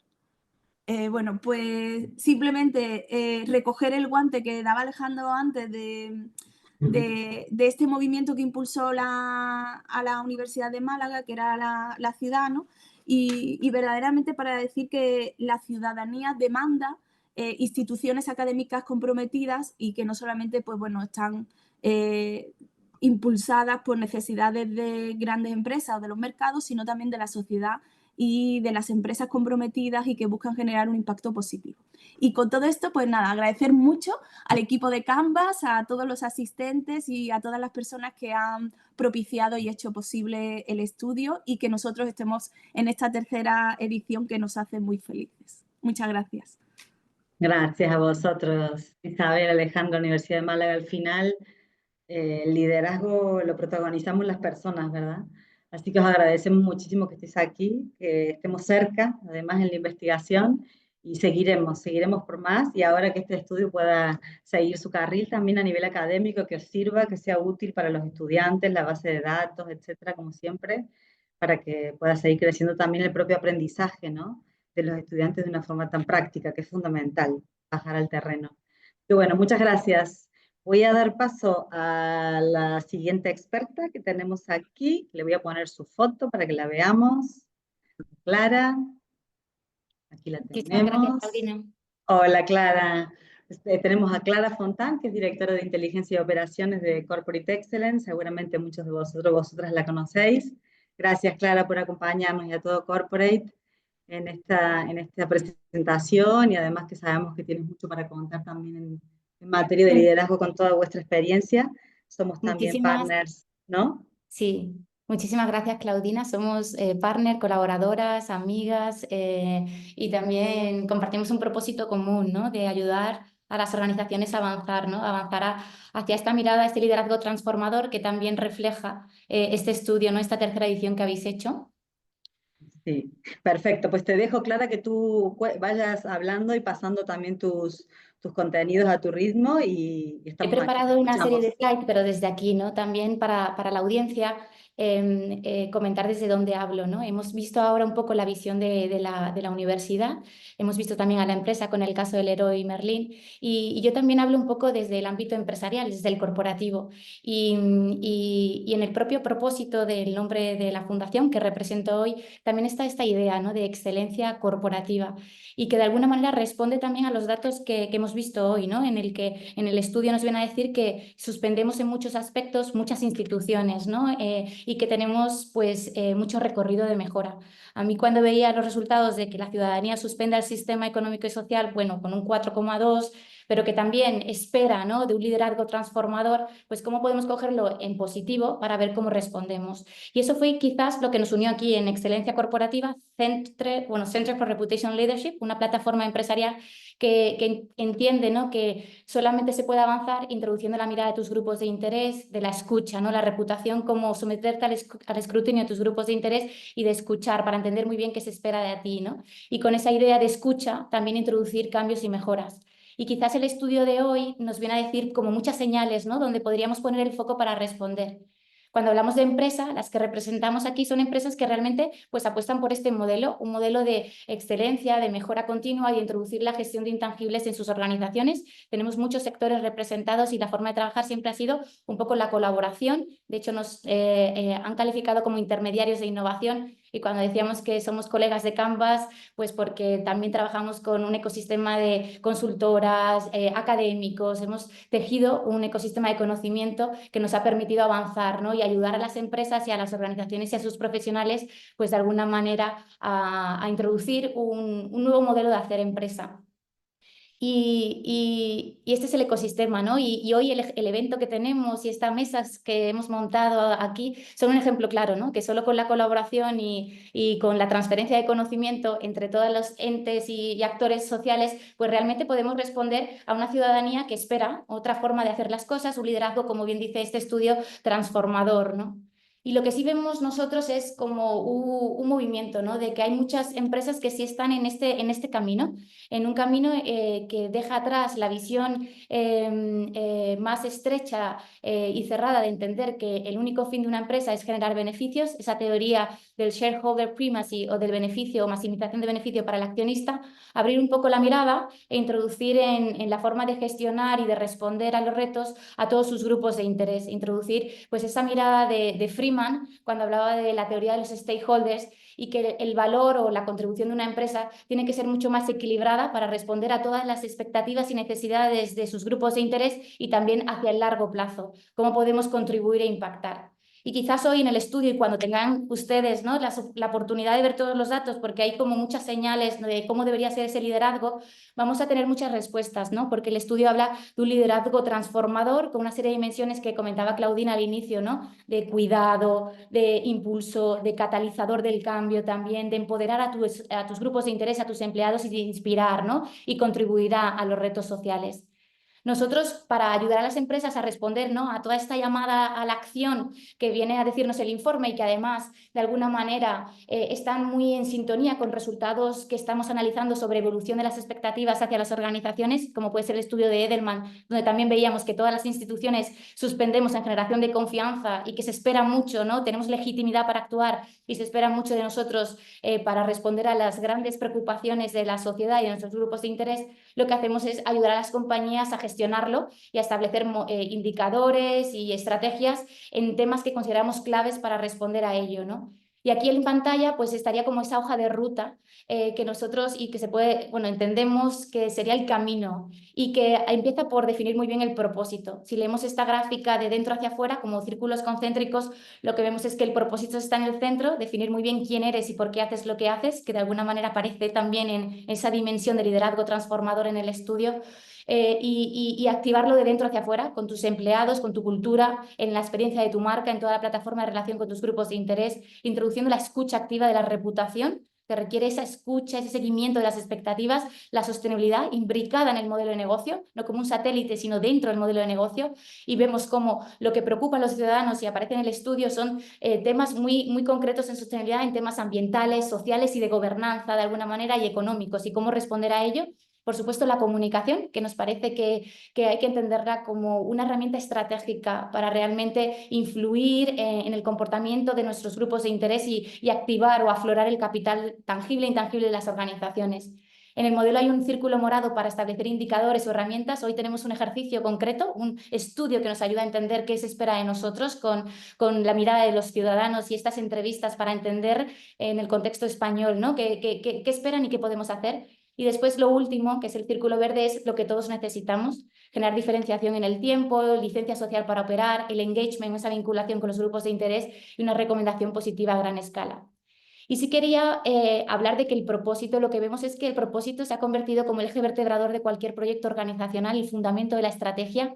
Bueno, pues simplemente recoger el guante que daba Alejandro antes de este movimiento que impulsó a la Universidad de Málaga, que era la ciudad, ¿no? Y verdaderamente para decir que la ciudadanía demanda instituciones académicas comprometidas y que no solamente, pues bueno, están impulsadas por necesidades de grandes empresas o de los mercados, sino también de la sociedad y de las empresas comprometidas y que buscan generar un impacto positivo. Y con todo esto, pues nada, agradecer mucho al equipo de Canvas, a todos los asistentes y a todas las personas que han propiciado y hecho posible el estudio y que nosotros estemos en esta tercera edición que nos hace muy felices. Muchas gracias. Gracias a vosotros, Isabel, Alejandro, Universidad de Málaga. Al final, el liderazgo lo protagonizamos las personas, ¿verdad? Así que os agradecemos muchísimo que estéis aquí, que estemos cerca, además en la investigación, y seguiremos por más, y ahora que este estudio pueda seguir su carril también a nivel académico, que os sirva, que sea útil para los estudiantes, la base de datos, etcétera, como siempre, para que pueda seguir creciendo también el propio aprendizaje, ¿no?, de los estudiantes de una forma tan práctica, que es fundamental, bajar al terreno. Y bueno, muchas gracias. Voy a dar paso a la siguiente experta que tenemos aquí. Le voy a poner su foto para que la veamos. Clara. Aquí la Muchísimas gracias, tenemos. Claudina. Hola, Clara. Tenemos a Clara Fontán, que es directora de Inteligencia y Operaciones de Corporate Excellence. Seguramente muchos de vosotras la conocéis. Gracias, Clara, por acompañarnos y a todo Corporate en esta presentación, y además que sabemos que tienes mucho para contar también en materia de liderazgo con toda vuestra experiencia. Somos también partners, ¿no? Sí, muchísimas gracias, Claudina. Somos partner, colaboradoras, amigas y también compartimos un propósito común, ¿no?, de ayudar a las organizaciones a avanzar, ¿no?, hacia esta mirada, este liderazgo transformador que también refleja este estudio, ¿no?, esta tercera edición que habéis hecho. Sí, perfecto. Pues te dejo, Clara, que tú vayas hablando y pasando también tus contenidos a tu ritmo, y He estamos aquí, te preparado una serie escuchamos. de slides, pero desde aquí, ¿no?, también para la audiencia, comentar desde dónde hablo, ¿no? Hemos visto ahora un poco la visión de la universidad, hemos visto también a la empresa con el caso del Leroy Merlin, y yo también hablo un poco desde el ámbito empresarial, desde el corporativo, y en el propio propósito del nombre de la fundación que represento hoy, también está esta idea, ¿no?, de excelencia corporativa, y que de alguna manera responde también a los datos que hemos visto hoy, ¿no?, en el que en el estudio nos viene a decir que suspendemos en muchos aspectos muchas instituciones, ¿no?, y que tenemos pues mucho recorrido de mejora. A mí, cuando veía los resultados de que la ciudadanía suspenda el sistema económico y social, bueno, con un 4,2, pero que también espera, ¿no?, de un liderazgo transformador, pues cómo podemos cogerlo en positivo para ver cómo respondemos. Y eso fue quizás lo que nos unió aquí en Excelencia Corporativa, Center for Reputation Leadership, una plataforma empresarial que entiende, ¿no?, que solamente se puede avanzar introduciendo la mirada de tus grupos de interés, de la escucha, ¿no?, la reputación como someterte al escrutinio de tus grupos de interés y de escuchar para entender muy bien qué se espera de ti, ¿no? Y con esa idea de escucha también introducir cambios y mejoras. Y quizás el estudio de hoy nos viene a decir como muchas señales, ¿no?, donde podríamos poner el foco para responder. Cuando hablamos de empresa, las que representamos aquí son empresas que realmente pues apuestan por este modelo, un modelo de excelencia, de mejora continua y de introducir la gestión de intangibles en sus organizaciones. Tenemos muchos sectores representados y la forma de trabajar siempre ha sido un poco la colaboración. De hecho, nos han calificado como intermediarios de innovación, y cuando decíamos que somos colegas de Canvas, pues porque también trabajamos con un ecosistema de consultoras, académicos, hemos tejido un ecosistema de conocimiento que nos ha permitido avanzar, ¿no?, y ayudar a las empresas y a las organizaciones y a sus profesionales, pues de alguna manera a introducir un nuevo modelo de hacer empresa. Y este es el ecosistema, ¿no? Y hoy el evento que tenemos y estas mesas que hemos montado aquí son un ejemplo claro, ¿no?, que solo con la colaboración y con la transferencia de conocimiento entre todos los entes y actores sociales, pues realmente podemos responder a una ciudadanía que espera otra forma de hacer las cosas, un liderazgo, como bien dice este estudio, transformador, ¿no? Y lo que sí vemos nosotros es como un movimiento, ¿no?, de que hay muchas empresas que sí están en este camino, en un camino que deja atrás la visión más estrecha y cerrada de entender que el único fin de una empresa es generar beneficios, esa teoría del shareholder primacy o del beneficio o maximización de beneficio para el accionista, abrir un poco la mirada e introducir en la forma de gestionar y de responder a los retos a todos sus grupos de interés, introducir pues esa mirada de Freeman cuando hablaba de la teoría de los stakeholders, y que el valor o la contribución de una empresa tiene que ser mucho más equilibrada para responder a todas las expectativas y necesidades de sus grupos de interés y también hacia el largo plazo, cómo podemos contribuir e impactar. Y quizás hoy en el estudio, y cuando tengan ustedes, ¿no?, la oportunidad de ver todos los datos, porque hay como muchas señales de cómo debería ser ese liderazgo, vamos a tener muchas respuestas, ¿no?, porque el estudio habla de un liderazgo transformador con una serie de dimensiones que comentaba Claudina al inicio, ¿no?, de cuidado, de impulso, de catalizador del cambio también, de empoderar a tus grupos de interés, a tus empleados y de inspirar, ¿no?, y contribuir a los retos sociales. Nosotros, para ayudar a las empresas a responder, ¿no?, a toda esta llamada a la acción que viene a decirnos el informe y que además, de alguna manera, están muy en sintonía con resultados que estamos analizando sobre evolución de las expectativas hacia las organizaciones, como puede ser el estudio de Edelman, donde también veíamos que todas las instituciones suspendemos en generación de confianza y que se espera mucho, ¿no?, tenemos legitimidad para actuar y se espera mucho de nosotros para responder a las grandes preocupaciones de la sociedad y de nuestros grupos de interés. Lo que hacemos es ayudar a las compañías a gestionarlo y a establecer indicadores y estrategias en temas que consideramos claves para responder a ello, ¿no? Y aquí en pantalla pues estaría como esa hoja de ruta que nosotros y que se puede, bueno, entendemos que sería el camino y que empieza por definir muy bien el propósito. Si leemos esta gráfica de dentro hacia afuera como círculos concéntricos, lo que vemos es que el propósito está en el centro, definir muy bien quién eres y por qué haces lo que haces, que de alguna manera aparece también en esa dimensión de liderazgo transformador en el estudio. Y activarlo de dentro hacia afuera, con tus empleados, con tu cultura, en la experiencia de tu marca, en toda la plataforma de relación con tus grupos de interés, introduciendo la escucha activa de la reputación, que requiere esa escucha, ese seguimiento de las expectativas, la sostenibilidad imbricada en el modelo de negocio, no como un satélite, sino dentro del modelo de negocio, y vemos cómo lo que preocupa a los ciudadanos y aparece en el estudio son temas muy concretos en sostenibilidad, en temas ambientales, sociales y de gobernanza de alguna manera y económicos, y cómo responder a ello. Por supuesto, la comunicación, que nos parece que hay que entenderla como una herramienta estratégica para realmente influir en el comportamiento de nuestros grupos de interés y activar o aflorar el capital tangible e intangible de las organizaciones. En el modelo hay un círculo morado para establecer indicadores o herramientas. Hoy tenemos un ejercicio concreto, un estudio que nos ayuda a entender qué se espera de nosotros con la mirada de los ciudadanos y estas entrevistas para entender en el contexto español, ¿no?, qué esperan y qué podemos hacer. Y después lo último, que es el círculo verde, es lo que todos necesitamos: generar diferenciación en el tiempo, licencia social para operar, el engagement, esa vinculación con los grupos de interés y una recomendación positiva a gran escala. Y sí quería hablar de que el propósito, lo que vemos es que el propósito se ha convertido como el eje vertebrador de cualquier proyecto organizacional, el fundamento de la estrategia,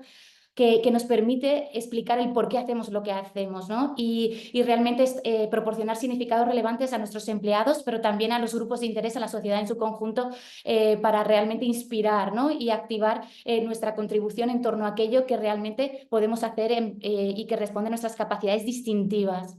que nos permite explicar el por qué hacemos lo que hacemos, ¿no? Y realmente proporcionar significados relevantes a nuestros empleados, pero también a los grupos de interés, a la sociedad en su conjunto, para realmente inspirar, ¿no?, y activar nuestra contribución en torno a aquello que realmente podemos hacer y que responde a nuestras capacidades distintivas.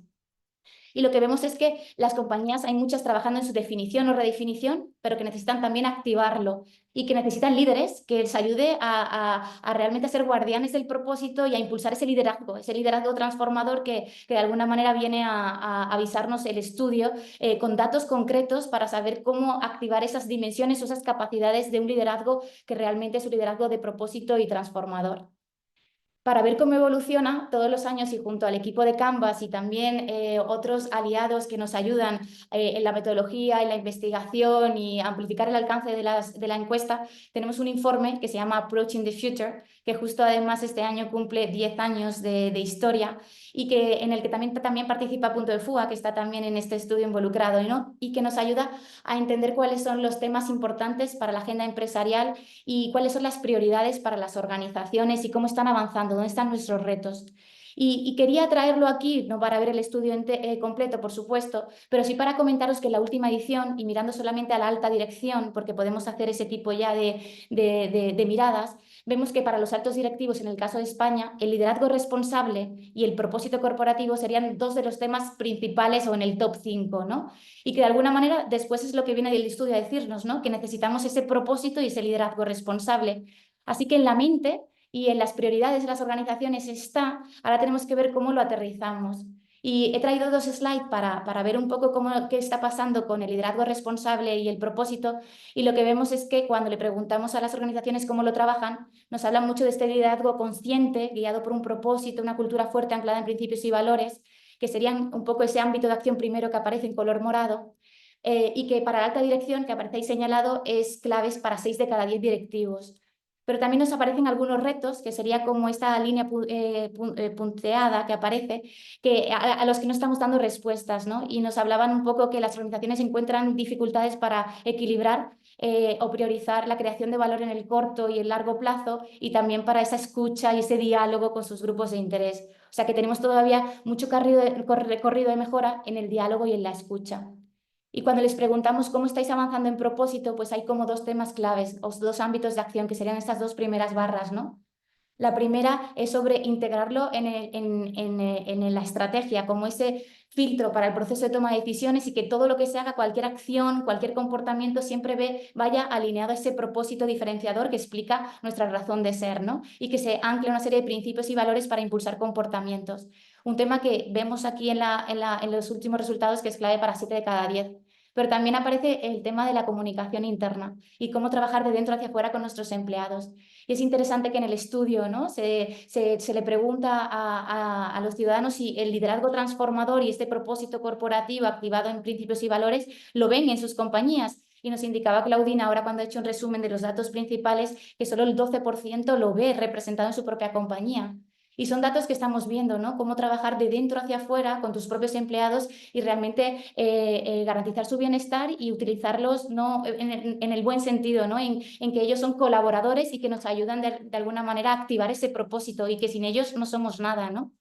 Y lo que vemos es que las compañías, hay muchas trabajando en su definición o redefinición, pero que necesitan también activarlo y que necesitan líderes que les ayude a realmente ser guardianes del propósito y a impulsar ese liderazgo transformador que de alguna manera viene a avisarnos el estudio con datos concretos para saber cómo activar esas dimensiones o esas capacidades de un liderazgo que realmente es un liderazgo de propósito y transformador. Para ver cómo evoluciona todos los años y junto al equipo de Canvas y también otros aliados que nos ayudan en la metodología, en la investigación y amplificar el alcance de la encuesta, tenemos un informe que se llama Approaching the Future, que justo además este año cumple 10 años de historia y en el que también participa Punto de Fuga, que está también en este estudio involucrado, ¿no?, y que nos ayuda a entender cuáles son los temas importantes para la agenda empresarial y cuáles son las prioridades para las organizaciones y cómo están avanzando, dónde están nuestros retos. Y quería traerlo aquí, no para ver el estudio completo, por supuesto, pero sí para comentaros que en la última edición, y mirando solamente a la alta dirección, porque podemos hacer ese tipo ya de miradas, vemos que para los altos directivos, en el caso de España, el liderazgo responsable y el propósito corporativo serían dos de los temas principales o en el top 5, ¿no? Y que de alguna manera después es lo que viene del estudio a decirnos, ¿no?, que necesitamos ese propósito y ese liderazgo responsable. Así que en la mente y en las prioridades de las organizaciones está, ahora tenemos que ver cómo lo aterrizamos. Y he traído 2 slides para ver un poco qué está pasando con el liderazgo responsable y el propósito, y lo que vemos es que cuando le preguntamos a las organizaciones cómo lo trabajan, nos hablan mucho de este liderazgo consciente, guiado por un propósito, una cultura fuerte anclada en principios y valores, que serían un poco ese ámbito de acción primero que aparece en color morado, y que para la alta dirección, que aparece ahí señalado, es claves para 6 de cada 10 directivos. Pero también nos aparecen algunos retos, que sería como esta línea punteada que aparece, a los que no estamos dando respuestas, ¿no? Y nos hablaban un poco que las organizaciones encuentran dificultades para equilibrar o priorizar la creación de valor en el corto y el largo plazo, y también para esa escucha y ese diálogo con sus grupos de interés. O sea que tenemos todavía mucho recorrido de mejora en el diálogo y en la escucha. Y cuando les preguntamos cómo estáis avanzando en propósito, pues hay como dos temas claves, o dos ámbitos de acción, que serían estas dos primeras barras, ¿no? La primera es sobre integrarlo en la estrategia, como ese filtro para el proceso de toma de decisiones, y que todo lo que se haga, cualquier acción, cualquier comportamiento, siempre vaya alineado a ese propósito diferenciador que explica nuestra razón de ser, ¿no? Y que se ancle una serie de principios y valores para impulsar comportamientos. Un tema que vemos aquí en los últimos resultados, que es clave para 7 de cada 10. Pero también aparece el tema de la comunicación interna y cómo trabajar de dentro hacia afuera con nuestros empleados. Y es interesante que en el estudio, ¿no?, se le pregunta a los ciudadanos si el liderazgo transformador y este propósito corporativo activado en principios y valores lo ven en sus compañías. Y nos indicaba Claudina, ahora cuando ha hecho un resumen de los datos principales, que solo el 12% lo ve representado en su propia compañía. Y son datos que estamos viendo, ¿no? Cómo trabajar de dentro hacia afuera con tus propios empleados y realmente garantizar su bienestar y utilizarlos, ¿no?, en el buen sentido, ¿no?, en que ellos son colaboradores y que nos ayudan de alguna manera a activar ese propósito, y que sin ellos no somos nada, ¿no?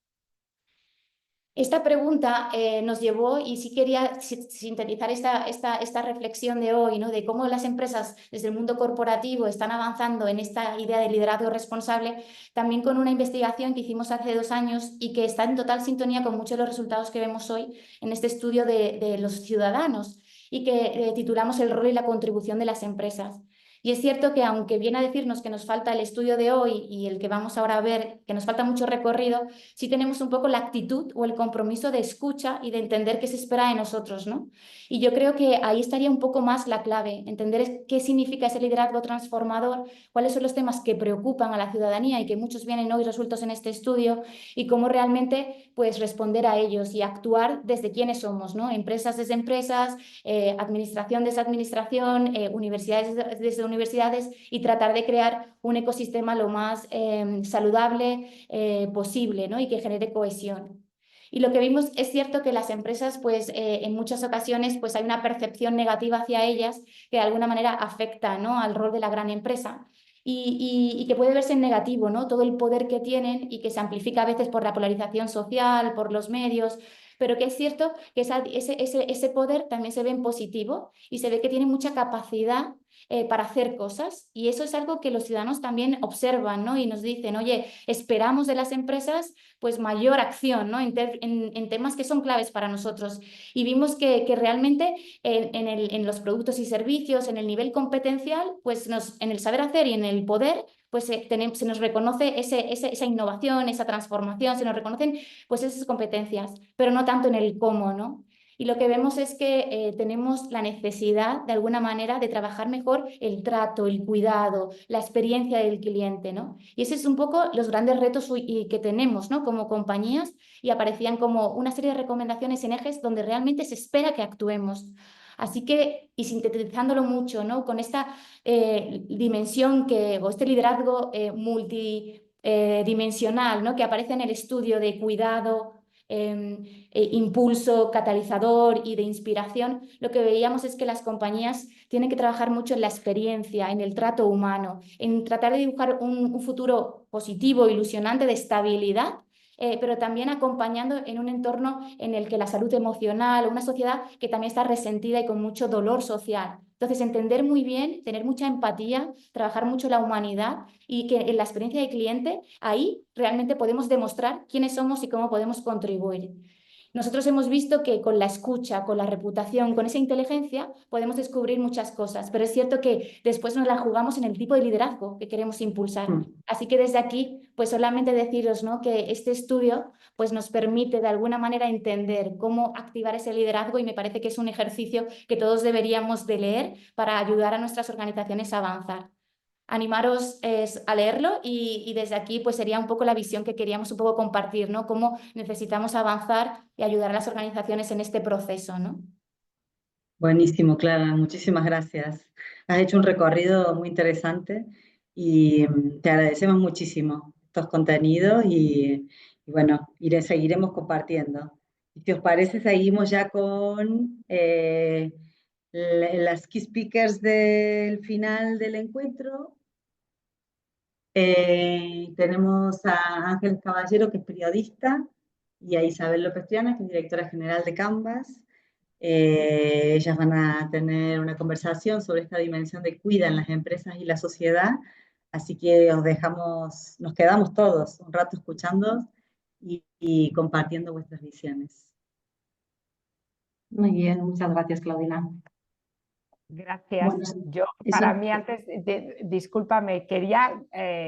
Esta pregunta nos llevó, y sí quería sintetizar esta reflexión de hoy, ¿no?, de cómo las empresas desde el mundo corporativo están avanzando en esta idea de liderazgo responsable, también con una investigación que hicimos hace 2 años y que está en total sintonía con muchos de los resultados que vemos hoy en este estudio de los ciudadanos, y que titulamos El rol y la contribución de las empresas. Y es cierto que, aunque viene a decirnos que nos falta el estudio de hoy y el que vamos ahora a ver, que nos falta mucho recorrido, sí tenemos un poco la actitud o el compromiso de escucha y de entender qué se espera de nosotros, ¿no? Y yo creo que ahí estaría un poco más la clave, entender qué significa ese liderazgo transformador, cuáles son los temas que preocupan a la ciudadanía y que muchos vienen hoy resueltos en este estudio, y cómo realmente, pues, responder a ellos y actuar desde quiénes somos, ¿no? Empresas desde empresas, administración desde administración, universidades desde universidades, y tratar de crear un ecosistema lo más saludable posible, ¿no?, y que genere cohesión. Y lo que vimos, es cierto que las empresas, pues en muchas ocasiones, pues hay una percepción negativa hacia ellas que de alguna manera afecta, ¿no?, al rol de la gran empresa. Y que puede verse en negativo, ¿no?, todo el poder que tienen, y que se amplifica a veces por la polarización social, por los medios, pero que es cierto que ese poder también se ve en positivo, y se ve que tiene mucha capacidad para hacer cosas, y eso es algo que los ciudadanos también observan, ¿no?, y nos dicen: oye, esperamos de las empresas pues mayor acción, ¿no?, en temas que son claves para nosotros. Y vimos que realmente en los productos y servicios, en el nivel competencial, pues en el saber hacer y en el poder, pues se nos reconoce esa innovación, esa transformación, se nos reconocen pues esas competencias, pero no tanto en el cómo, ¿no? Y lo que vemos es que tenemos la necesidad, de alguna manera, de trabajar mejor el trato, el cuidado, la experiencia del cliente, ¿no? Y ese es un poco los grandes retos que tenemos, ¿no?, como compañías, y aparecían como una serie de recomendaciones en ejes donde realmente se espera que actuemos. Así que, y sintetizándolo mucho, ¿no?, con esta dimensión o este liderazgo multidimensional, ¿no?, que aparece en el estudio de cuidado, impulso, catalizador y de inspiración, lo que veíamos es que las compañías tienen que trabajar mucho en la experiencia, en el trato humano, en tratar de dibujar un futuro positivo, ilusionante, de estabilidad, pero también acompañando en un entorno en el que la salud emocional, una sociedad que también está resentida y con mucho dolor social. Entonces, entender muy bien, tener mucha empatía, trabajar mucho la humanidad, y que en la experiencia de cliente, ahí realmente podemos demostrar quiénes somos y cómo podemos contribuir. Nosotros hemos visto que con la escucha, con la reputación, con esa inteligencia, podemos descubrir muchas cosas, pero es cierto que después nos la jugamos en el tipo de liderazgo que queremos impulsar. Así que desde aquí, pues solamente deciros, ¿no?, que este estudio pues nos permite de alguna manera entender cómo activar ese liderazgo, y me parece que es un ejercicio que todos deberíamos de leer para ayudar a nuestras organizaciones a avanzar. Animaros a leerlo, y desde aquí pues sería un poco la visión que queríamos un poco compartir, ¿no?, cómo necesitamos avanzar y ayudar a las organizaciones en este proceso, ¿no? Buenísimo, Clara, muchísimas gracias. Has hecho un recorrido muy interesante y te agradecemos muchísimo estos contenidos y bueno, seguiremos compartiendo. Si os parece, seguimos ya con las key speakers del final del encuentro. Tenemos a Ángeles Caballero, que es periodista, y a Isabel López Triana, que es directora general de Canvas. Ellas van a tener una conversación sobre esta dimensión de cuida en las empresas y la sociedad, así que nos quedamos todos un rato escuchando y compartiendo vuestras visiones. Muy bien, muchas gracias, Claudina. Gracias. Bueno, Yo, eso- para mí, antes, discúlpame, quería,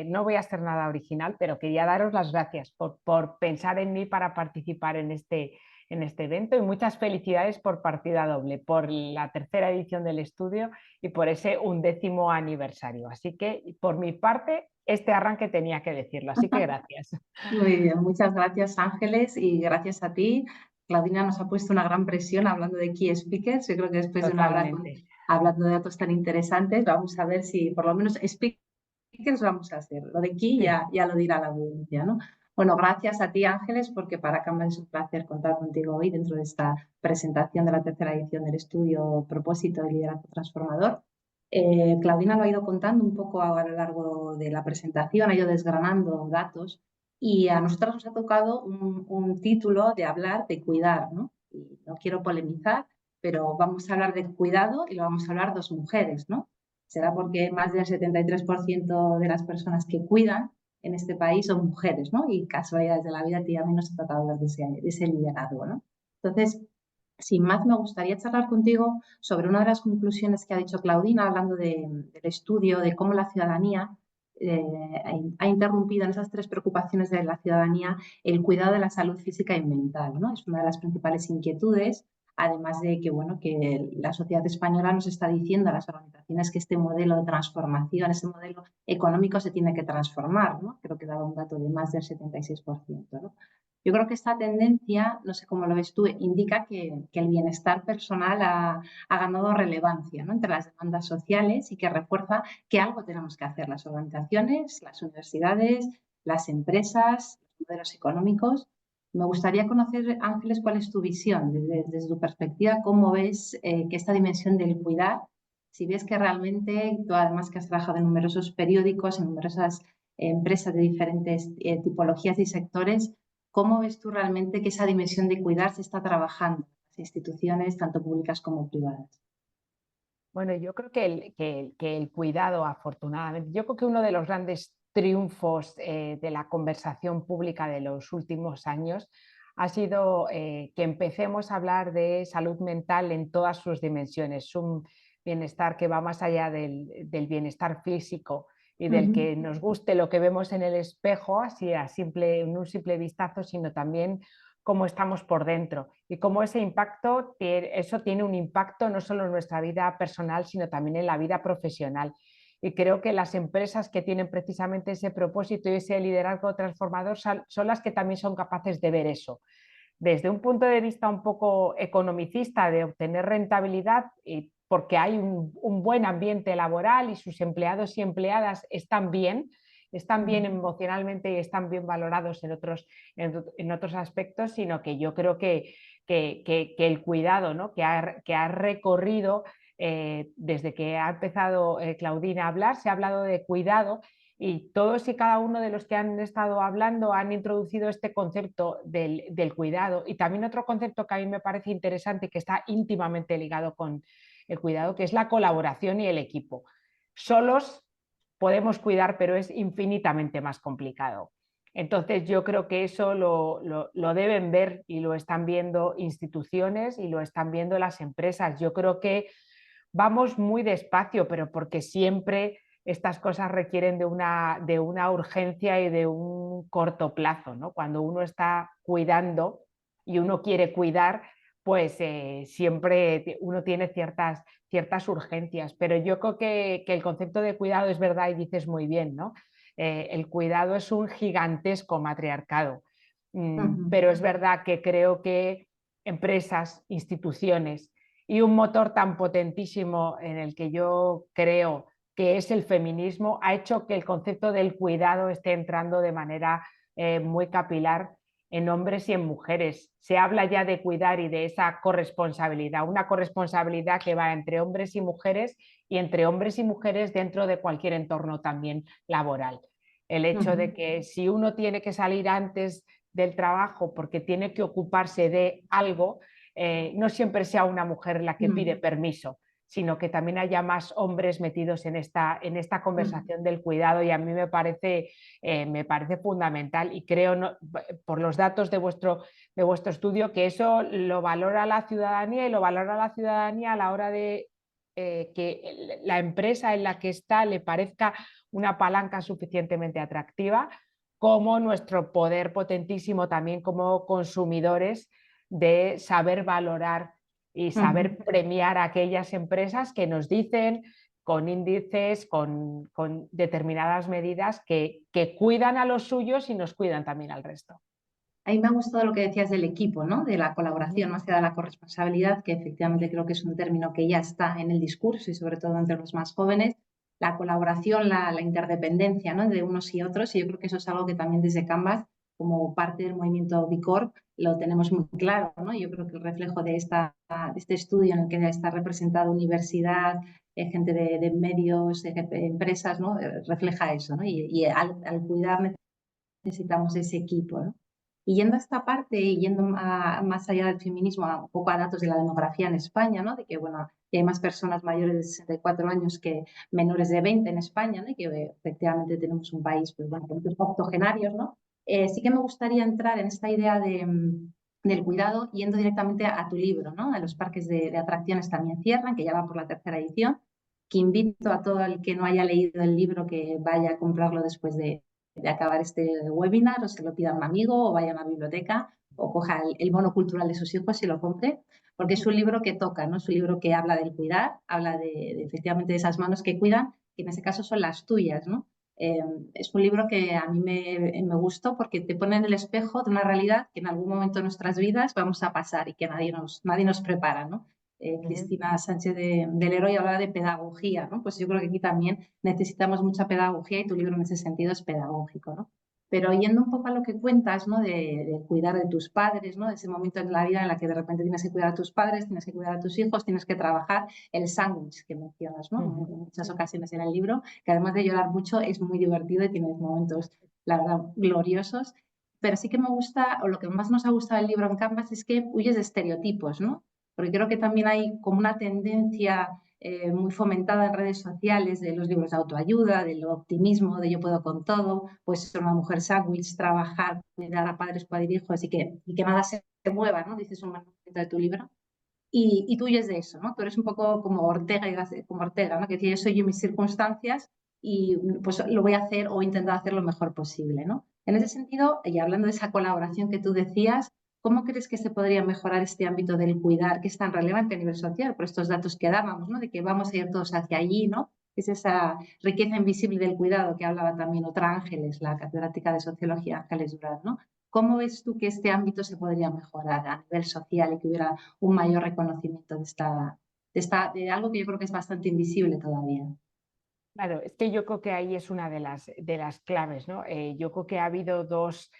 no voy a hacer nada original, pero quería daros las gracias por pensar en mí para participar en este evento, y muchas felicidades por partida doble, por la tercera edición del estudio y por ese 11º aniversario. Así que, por mi parte, este arranque tenía que decirlo, así que gracias. Muy bien, muchas gracias, Ángeles, y gracias a ti. Claudina nos ha puesto una gran presión hablando de key speakers. Yo creo que después de una hora Totalmente. hablando de datos tan interesantes, vamos a ver si por lo menos speakers vamos a hacer. Lo de key Sí. ya lo dirá la audiencia, ¿no? Bueno, gracias a ti, Ángeles, porque para Canvas es un placer contar contigo hoy dentro de esta presentación de la tercera edición del estudio Propósito de Liderazgo Transformador. Claudina lo ha ido contando un poco a lo largo de la presentación, ha ido desgranando datos, y a nosotros nos ha tocado un título de hablar de cuidar, ¿no? Y no quiero polemizar, pero vamos a hablar de cuidado y lo vamos a hablar dos mujeres, ¿no? Será porque más del 73% de las personas que cuidan en este país son mujeres, ¿no? Y casualidades de la vida, a mí nos ha tocado hablar de ese liderazgo, ¿no? Entonces, sin más, me gustaría charlar contigo sobre una de las conclusiones que ha dicho Claudina, hablando del estudio, de cómo la ciudadanía ha interrumpido en esas tres preocupaciones de la ciudadanía el cuidado de la salud física y mental, ¿no? Es una de las principales inquietudes, además de que, bueno, que la sociedad española nos está diciendo a las organizaciones que este modelo de transformación, ese modelo económico se tiene que transformar, ¿no? Creo que daba un dato de más del 76%, ¿no? Yo creo que esta tendencia, no sé cómo lo ves tú, indica que el bienestar personal ha ganado relevancia, ¿no?, entre las demandas sociales, y que refuerza que algo tenemos que hacer las organizaciones, las universidades, las empresas, los modelos económicos. Me gustaría conocer, Ángeles, cuál es tu visión, desde tu perspectiva, cómo ves que esta dimensión del cuidar, si ves que realmente, tú además que has trabajado en numerosos periódicos, en numerosas empresas de diferentes tipologías y sectores, ¿cómo ves tú realmente que esa dimensión de cuidar se está trabajando en las instituciones, tanto públicas como privadas? Bueno, yo creo que el cuidado, afortunadamente, yo creo que uno de los grandes triunfos de la conversación pública de los últimos años ha sido que empecemos a hablar de salud mental en todas sus dimensiones, un bienestar que va más allá del bienestar físico y del que nos guste lo que vemos en el espejo, así en un simple vistazo, sino también cómo estamos por dentro y cómo eso tiene un impacto no solo en nuestra vida personal, sino también en la vida profesional. Y creo que las empresas que tienen precisamente ese propósito y ese liderazgo transformador son las que también son capaces de ver eso. Desde un punto de vista un poco economicista, de obtener rentabilidad, porque hay un buen ambiente laboral y sus empleados y empleadas están bien emocionalmente y están bien valorados en otros aspectos, sino que yo creo que el cuidado, ¿no?, que ha recorrido desde que ha empezado Claudina a hablar, se ha hablado de cuidado, y todos y cada uno de los que han estado hablando han introducido este concepto del cuidado, y también otro concepto que a mí me parece interesante y que está íntimamente ligado con el cuidado, que es la colaboración y el equipo. Solos podemos cuidar, pero es infinitamente más complicado. Entonces yo creo que eso lo deben ver, y lo están viendo instituciones y lo están viendo las empresas. Yo creo que vamos muy despacio, pero porque siempre estas cosas requieren de una urgencia y de un corto plazo, ¿no? Cuando uno está cuidando y uno quiere cuidar, pues siempre uno tiene ciertas urgencias, pero yo creo que el concepto de cuidado es verdad, y dices muy bien, ¿no? El cuidado es un gigantesco matriarcado, pero es verdad que creo que empresas, instituciones y un motor tan potentísimo en el que yo creo que es el feminismo ha hecho que el concepto del cuidado esté entrando de manera muy capilar en hombres y en mujeres. Se habla ya de cuidar y de esa corresponsabilidad, una corresponsabilidad que va entre hombres y mujeres, y entre hombres y mujeres dentro de cualquier entorno también laboral. El hecho de que si uno tiene que salir antes del trabajo porque tiene que ocuparse de algo, no siempre sea una mujer la que pide permiso, sino que también haya más hombres metidos en esta conversación del cuidado, y a mí me parece fundamental, y creo, por los datos de vuestro estudio, que eso lo valora la ciudadanía, y lo valora la ciudadanía a la hora de que la empresa en la que está le parezca una palanca suficientemente atractiva, como nuestro poder potentísimo también como consumidores de saber valorar y saber premiar a aquellas empresas que nos dicen con índices, con determinadas medidas que cuidan a los suyos y nos cuidan también al resto. A mí me ha gustado lo que decías del equipo, ¿no? De la colaboración más que de la corresponsabilidad, que efectivamente creo que es un término que ya está en el discurso y sobre todo entre los más jóvenes. La colaboración, la interdependencia, ¿no? De unos y otros, y yo creo que eso es algo que también desde Canvas, como parte del movimiento B Corp, lo tenemos muy claro, ¿no? Yo creo que el reflejo de este estudio en el que ya está representada universidad, gente de medios, empresas, ¿no? Refleja eso, ¿no? Y al cuidar necesitamos ese equipo, ¿no? Y yendo a esta parte y yendo más allá del feminismo, un poco a datos de la demografía en España, ¿no? De que, bueno, que hay más personas mayores de 64 años que menores de 20 en España, ¿no? Y que efectivamente tenemos un país, pues, bueno, con muchos octogenarios, ¿no? Sí que me gustaría entrar en esta idea del cuidado yendo directamente a tu libro, ¿no? A los parques de atracciones también cierran, que ya va por la 3ª edición, que invito a todo el que no haya leído el libro que vaya a comprarlo después de acabar este webinar, o se lo pida a un amigo, o vaya a una biblioteca, o coja el bono cultural de sus hijos y lo compre, porque es un libro que toca, ¿no? Es un libro que habla del cuidar, habla de efectivamente de esas manos que cuidan, que en ese caso son las tuyas, ¿no? Es un libro que a mí me gustó porque te pone en el espejo de una realidad que en algún momento de nuestras vidas vamos a pasar y que nadie nos prepara, ¿no? Cristina Sánchez del Heroi hablaba de pedagogía, ¿no? Pues yo creo que aquí también necesitamos mucha pedagogía y tu libro en ese sentido es pedagógico, ¿no? Pero yendo un poco a lo que cuentas, ¿no? De cuidar de tus padres, ¿no? De ese momento en la vida en la que de repente tienes que cuidar a tus padres, tienes que cuidar a tus hijos, tienes que trabajar, el sándwich que mencionas, ¿no? En muchas ocasiones en el libro, que además de llorar mucho es muy divertido y tienes momentos, la verdad, gloriosos. Pero sí que me gusta, o lo que más nos ha gustado del libro en Canvas es que huyes de estereotipos, ¿no? Porque creo que también hay como una tendencia muy fomentada en redes sociales de los libros de autoayuda, del optimismo, de yo puedo con todo, pues ser una mujer sándwich, trabajar, cuidar a padres, cuidar hijos y que nada se mueva, ¿no? Dices un momento de tu libro. Y tú huyes de eso, ¿no? Tú eres un poco como Ortega, ¿no? Que decía, yo soy yo mis circunstancias y pues lo voy a hacer o intentar hacer lo mejor posible, ¿no? En ese sentido, y hablando de esa colaboración que tú decías, ¿cómo crees que se podría mejorar este ámbito del cuidar, que es tan relevante a nivel social, por estos datos que dábamos, ¿no? De que vamos a ir todos hacia allí, ¿no? Es esa riqueza invisible del cuidado que hablaba también otra Ángeles, la catedrática de Sociología, Ángeles Durán, ¿no? ¿Cómo ves tú que este ámbito se podría mejorar a nivel social y que hubiera un mayor reconocimiento de algo que yo creo que es bastante invisible todavía? Claro, es que yo creo que ahí es una de las claves, ¿no? Yo creo que ha habido dos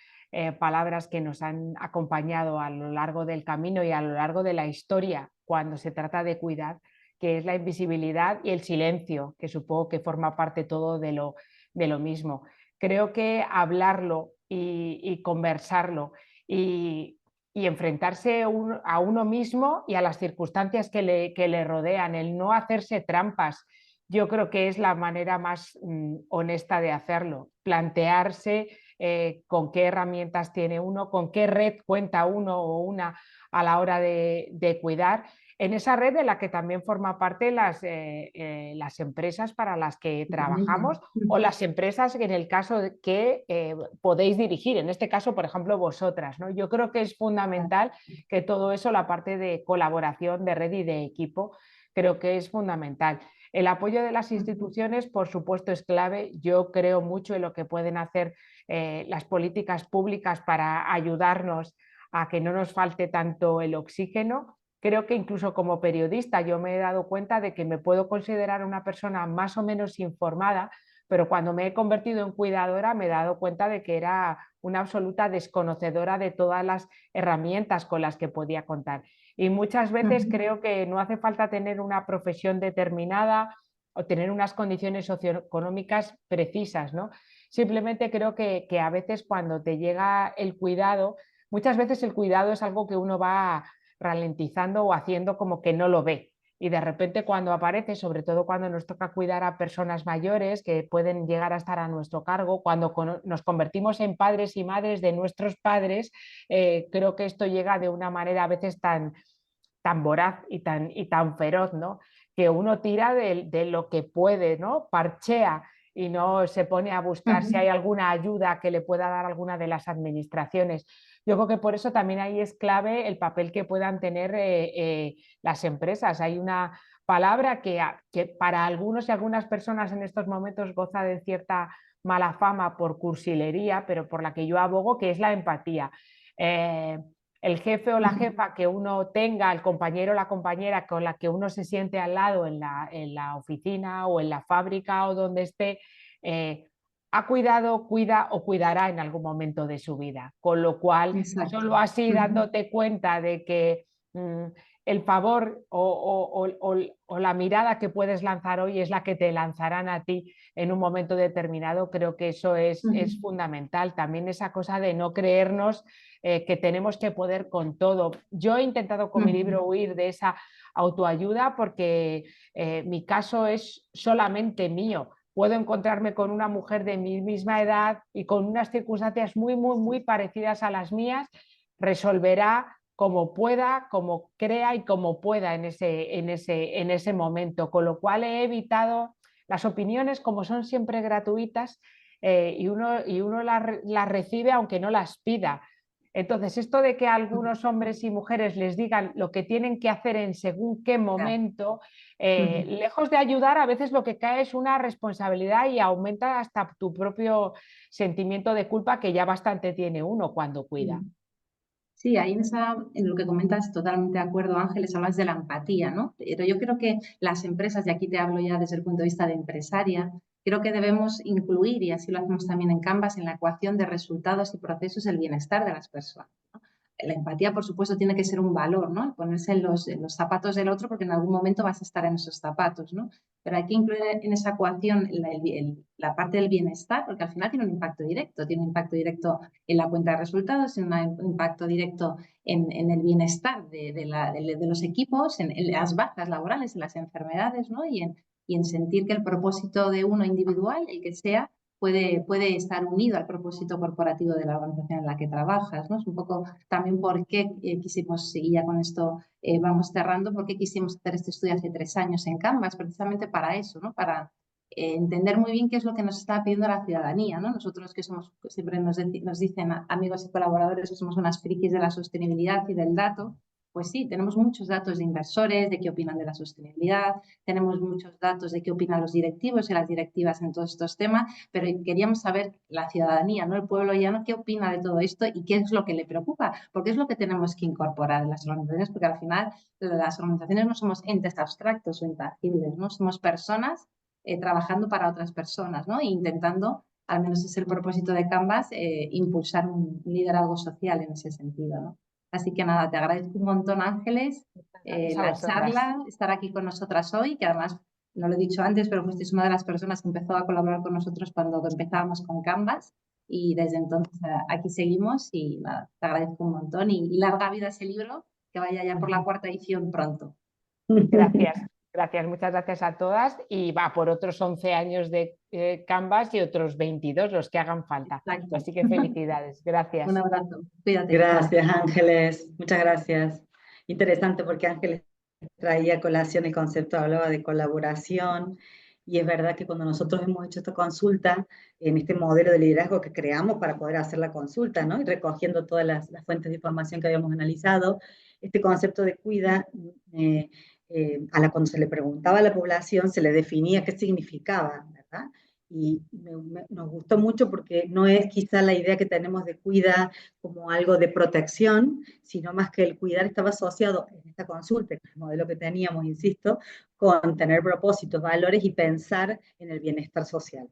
palabras que nos han acompañado a lo largo del camino y a lo largo de la historia cuando se trata de cuidar, que es la invisibilidad y el silencio, que supongo que forma parte todo de lo mismo. Creo que hablarlo y conversarlo y enfrentarse a uno mismo y a las circunstancias que le rodean, el no hacerse trampas, yo creo que es la manera más honesta de hacerlo, plantearse con qué herramientas tiene uno, con qué red cuenta uno o una a la hora de cuidar, en esa red de la que también forma parte las empresas para las que trabajamos o las empresas en el caso de que podéis dirigir, en este caso, por ejemplo, vosotras, ¿no? Yo creo que es fundamental que todo eso, la parte de colaboración, de red y de equipo, creo que es fundamental. El apoyo de las instituciones, por supuesto, es clave. Yo creo mucho en lo que pueden hacer las políticas públicas para ayudarnos a que no nos falte tanto el oxígeno. Creo que incluso como periodista yo me he dado cuenta de que me puedo considerar una persona más o menos informada, pero cuando me he convertido en cuidadora me he dado cuenta de que era una absoluta desconocedora de todas las herramientas con las que podía contar. Y muchas veces creo que no hace falta tener una profesión determinada o tener unas condiciones socioeconómicas precisas, ¿no? Simplemente creo que a veces cuando te llega el cuidado, muchas veces el cuidado es algo que uno va ralentizando o haciendo como que no lo ve. Y de repente cuando aparece, sobre todo cuando nos toca cuidar a personas mayores que pueden llegar a estar a nuestro cargo, cuando nos convertimos en padres y madres de nuestros padres, creo que esto llega de una manera a veces tan voraz y tan feroz, ¿no? Que uno tira de lo que puede, ¿no? Parchea y no se pone a buscar si hay alguna ayuda que le pueda dar alguna de las administraciones. Yo creo que por eso también ahí es clave el papel que puedan tener las empresas. Hay una palabra que para algunos y algunas personas en estos momentos goza de cierta mala fama por cursilería, pero por la que yo abogo, que es la empatía. El jefe o la jefa que uno tenga, el compañero o la compañera con la que uno se siente al lado en la oficina o en la fábrica o donde esté, ha cuidado, cuida o cuidará en algún momento de su vida. Con lo cual, Exacto. solo así dándote cuenta de que el favor o la mirada que puedes lanzar hoy es la que te lanzarán a ti en un momento determinado, creo que eso es fundamental. También esa cosa de no creernos que tenemos que poder con todo. Yo he intentado con mi libro huir de esa autoayuda porque mi caso es solamente mío. Puedo encontrarme con una mujer de mi misma edad y con unas circunstancias muy parecidas a las mías, resolverá como pueda, como crea y como pueda en ese momento, con lo cual he evitado las opiniones, como son siempre gratuitas, y uno las recibe aunque no las pida. Entonces, esto de que a algunos hombres y mujeres les digan lo que tienen que hacer en según qué momento, lejos de ayudar, a veces lo que cae es una responsabilidad y aumenta hasta tu propio sentimiento de culpa, que ya bastante tiene uno cuando cuida. Sí, ahí en lo que comentas, totalmente de acuerdo, Ángeles, hablas de la empatía, ¿no? Pero yo creo que las empresas, y aquí te hablo ya desde el punto de vista de empresaria, creo que debemos incluir, y así lo hacemos también en Canvas, en la ecuación de resultados y procesos el bienestar de las personas, ¿no? La empatía, por supuesto, tiene que ser un valor, ¿no? Ponerse en los zapatos del otro, porque en algún momento vas a estar en esos zapatos, ¿no? Pero hay que incluir en esa ecuación la parte del bienestar, porque al final tiene un impacto directo en la cuenta de resultados, tiene un impacto directo en el bienestar de los equipos, en las bajas laborales, en las enfermedades, ¿no? Y en sentir que el propósito de uno individual, el que sea, puede estar unido al propósito corporativo de la organización en la que trabajas, ¿no? Es un poco también por qué quisimos, y ya con esto vamos cerrando, por qué quisimos hacer este estudio hace 3 años en Canvas, precisamente para eso, ¿no? Para entender muy bien qué es lo que nos está pidiendo la ciudadanía, ¿no? Nosotros que somos, siempre nos dicen amigos y colaboradores que somos unas frikis de la sostenibilidad y del dato. Pues sí, tenemos muchos datos de inversores, de qué opinan de la sostenibilidad, tenemos muchos datos de qué opinan los directivos y las directivas en todos estos temas, pero queríamos saber la ciudadanía, ¿no? El pueblo llano, qué opina de todo esto y qué es lo que le preocupa, porque es lo que tenemos que incorporar en las organizaciones, porque al final las organizaciones no somos entes abstractos o intangibles, ¿no? Somos personas trabajando para otras personas, ¿no? E intentando, al menos es el propósito de Canvas, impulsar un liderazgo social en ese sentido, ¿no? Así que nada, te agradezco un montón, Ángeles, la charla, estar aquí con nosotras hoy, que además, no lo he dicho antes, pero fuisteis una de las personas que empezó a colaborar con nosotros cuando empezábamos con Canvas y desde entonces aquí seguimos y nada, te agradezco un montón y larga vida ese libro, que vaya ya por la 4ª edición pronto. Gracias, muchas gracias a todas y va por otros 11 años de Canvas y otros 22 los que hagan falta. Exacto. Así que felicidades, gracias. Un abrazo, cuídate. Gracias, Ángeles, muchas gracias. Interesante porque Ángeles traía a colación el concepto, hablaba de colaboración, y es verdad que cuando nosotros hemos hecho esta consulta, en este modelo de liderazgo que creamos para poder hacer la consulta, ¿no? Y recogiendo todas las fuentes de información que habíamos analizado, este concepto de cuida, cuando se le preguntaba a la población, se le definía qué significaba, ¿verdad? Y nos gustó mucho porque no es quizá la idea que tenemos de cuida como algo de protección, sino más que el cuidar estaba asociado en esta consulta, el modelo que teníamos, insisto, con tener propósitos, valores y pensar en el bienestar social.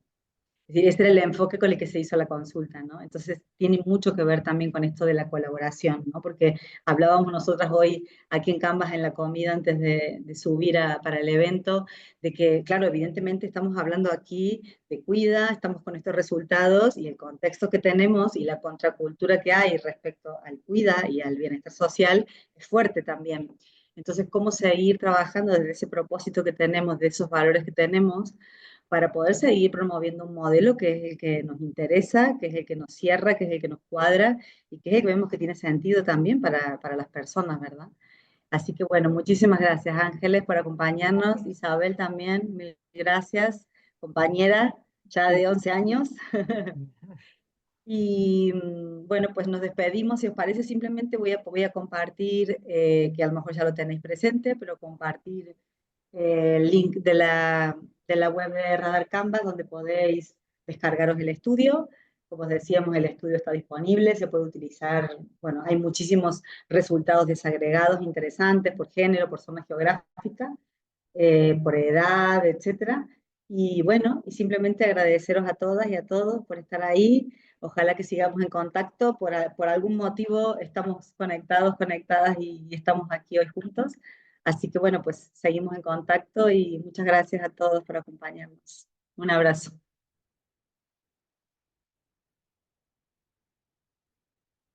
Es decir, ese era el enfoque con el que se hizo la consulta, ¿no? Entonces tiene mucho que ver también con esto de la colaboración, ¿no? Porque hablábamos nosotras hoy aquí en Canvas en la comida antes de subir para el evento, de que, claro, evidentemente estamos hablando aquí de cuida, estamos con estos resultados y el contexto que tenemos y la contracultura que hay respecto al cuida y al bienestar social es fuerte también. Entonces, ¿cómo seguir trabajando desde ese propósito que tenemos, de esos valores que tenemos, para poder seguir promoviendo un modelo que es el que nos interesa, que es el que nos cierra, que es el que nos cuadra y que es el que vemos que tiene sentido también para las personas, ¿verdad? Así que bueno, muchísimas gracias Ángeles por acompañarnos, Isabel también, mil gracias, compañera ya de 11 años. Y bueno, pues nos despedimos, si os parece, simplemente voy a compartir, que a lo mejor ya lo tenéis presente, pero compartir el link de la web de Radar Canvas, donde podéis descargaros el estudio. Como os decíamos, el estudio está disponible, se puede utilizar, bueno, hay muchísimos resultados desagregados interesantes por género, por zona geográfica, por edad, etcétera. Y bueno, y simplemente agradeceros a todas y a todos por estar ahí. Ojalá que sigamos en contacto. Por algún motivo estamos conectados, conectadas y estamos aquí hoy juntos. Así que bueno, pues seguimos en contacto y muchas gracias a todos por acompañarnos. Un abrazo.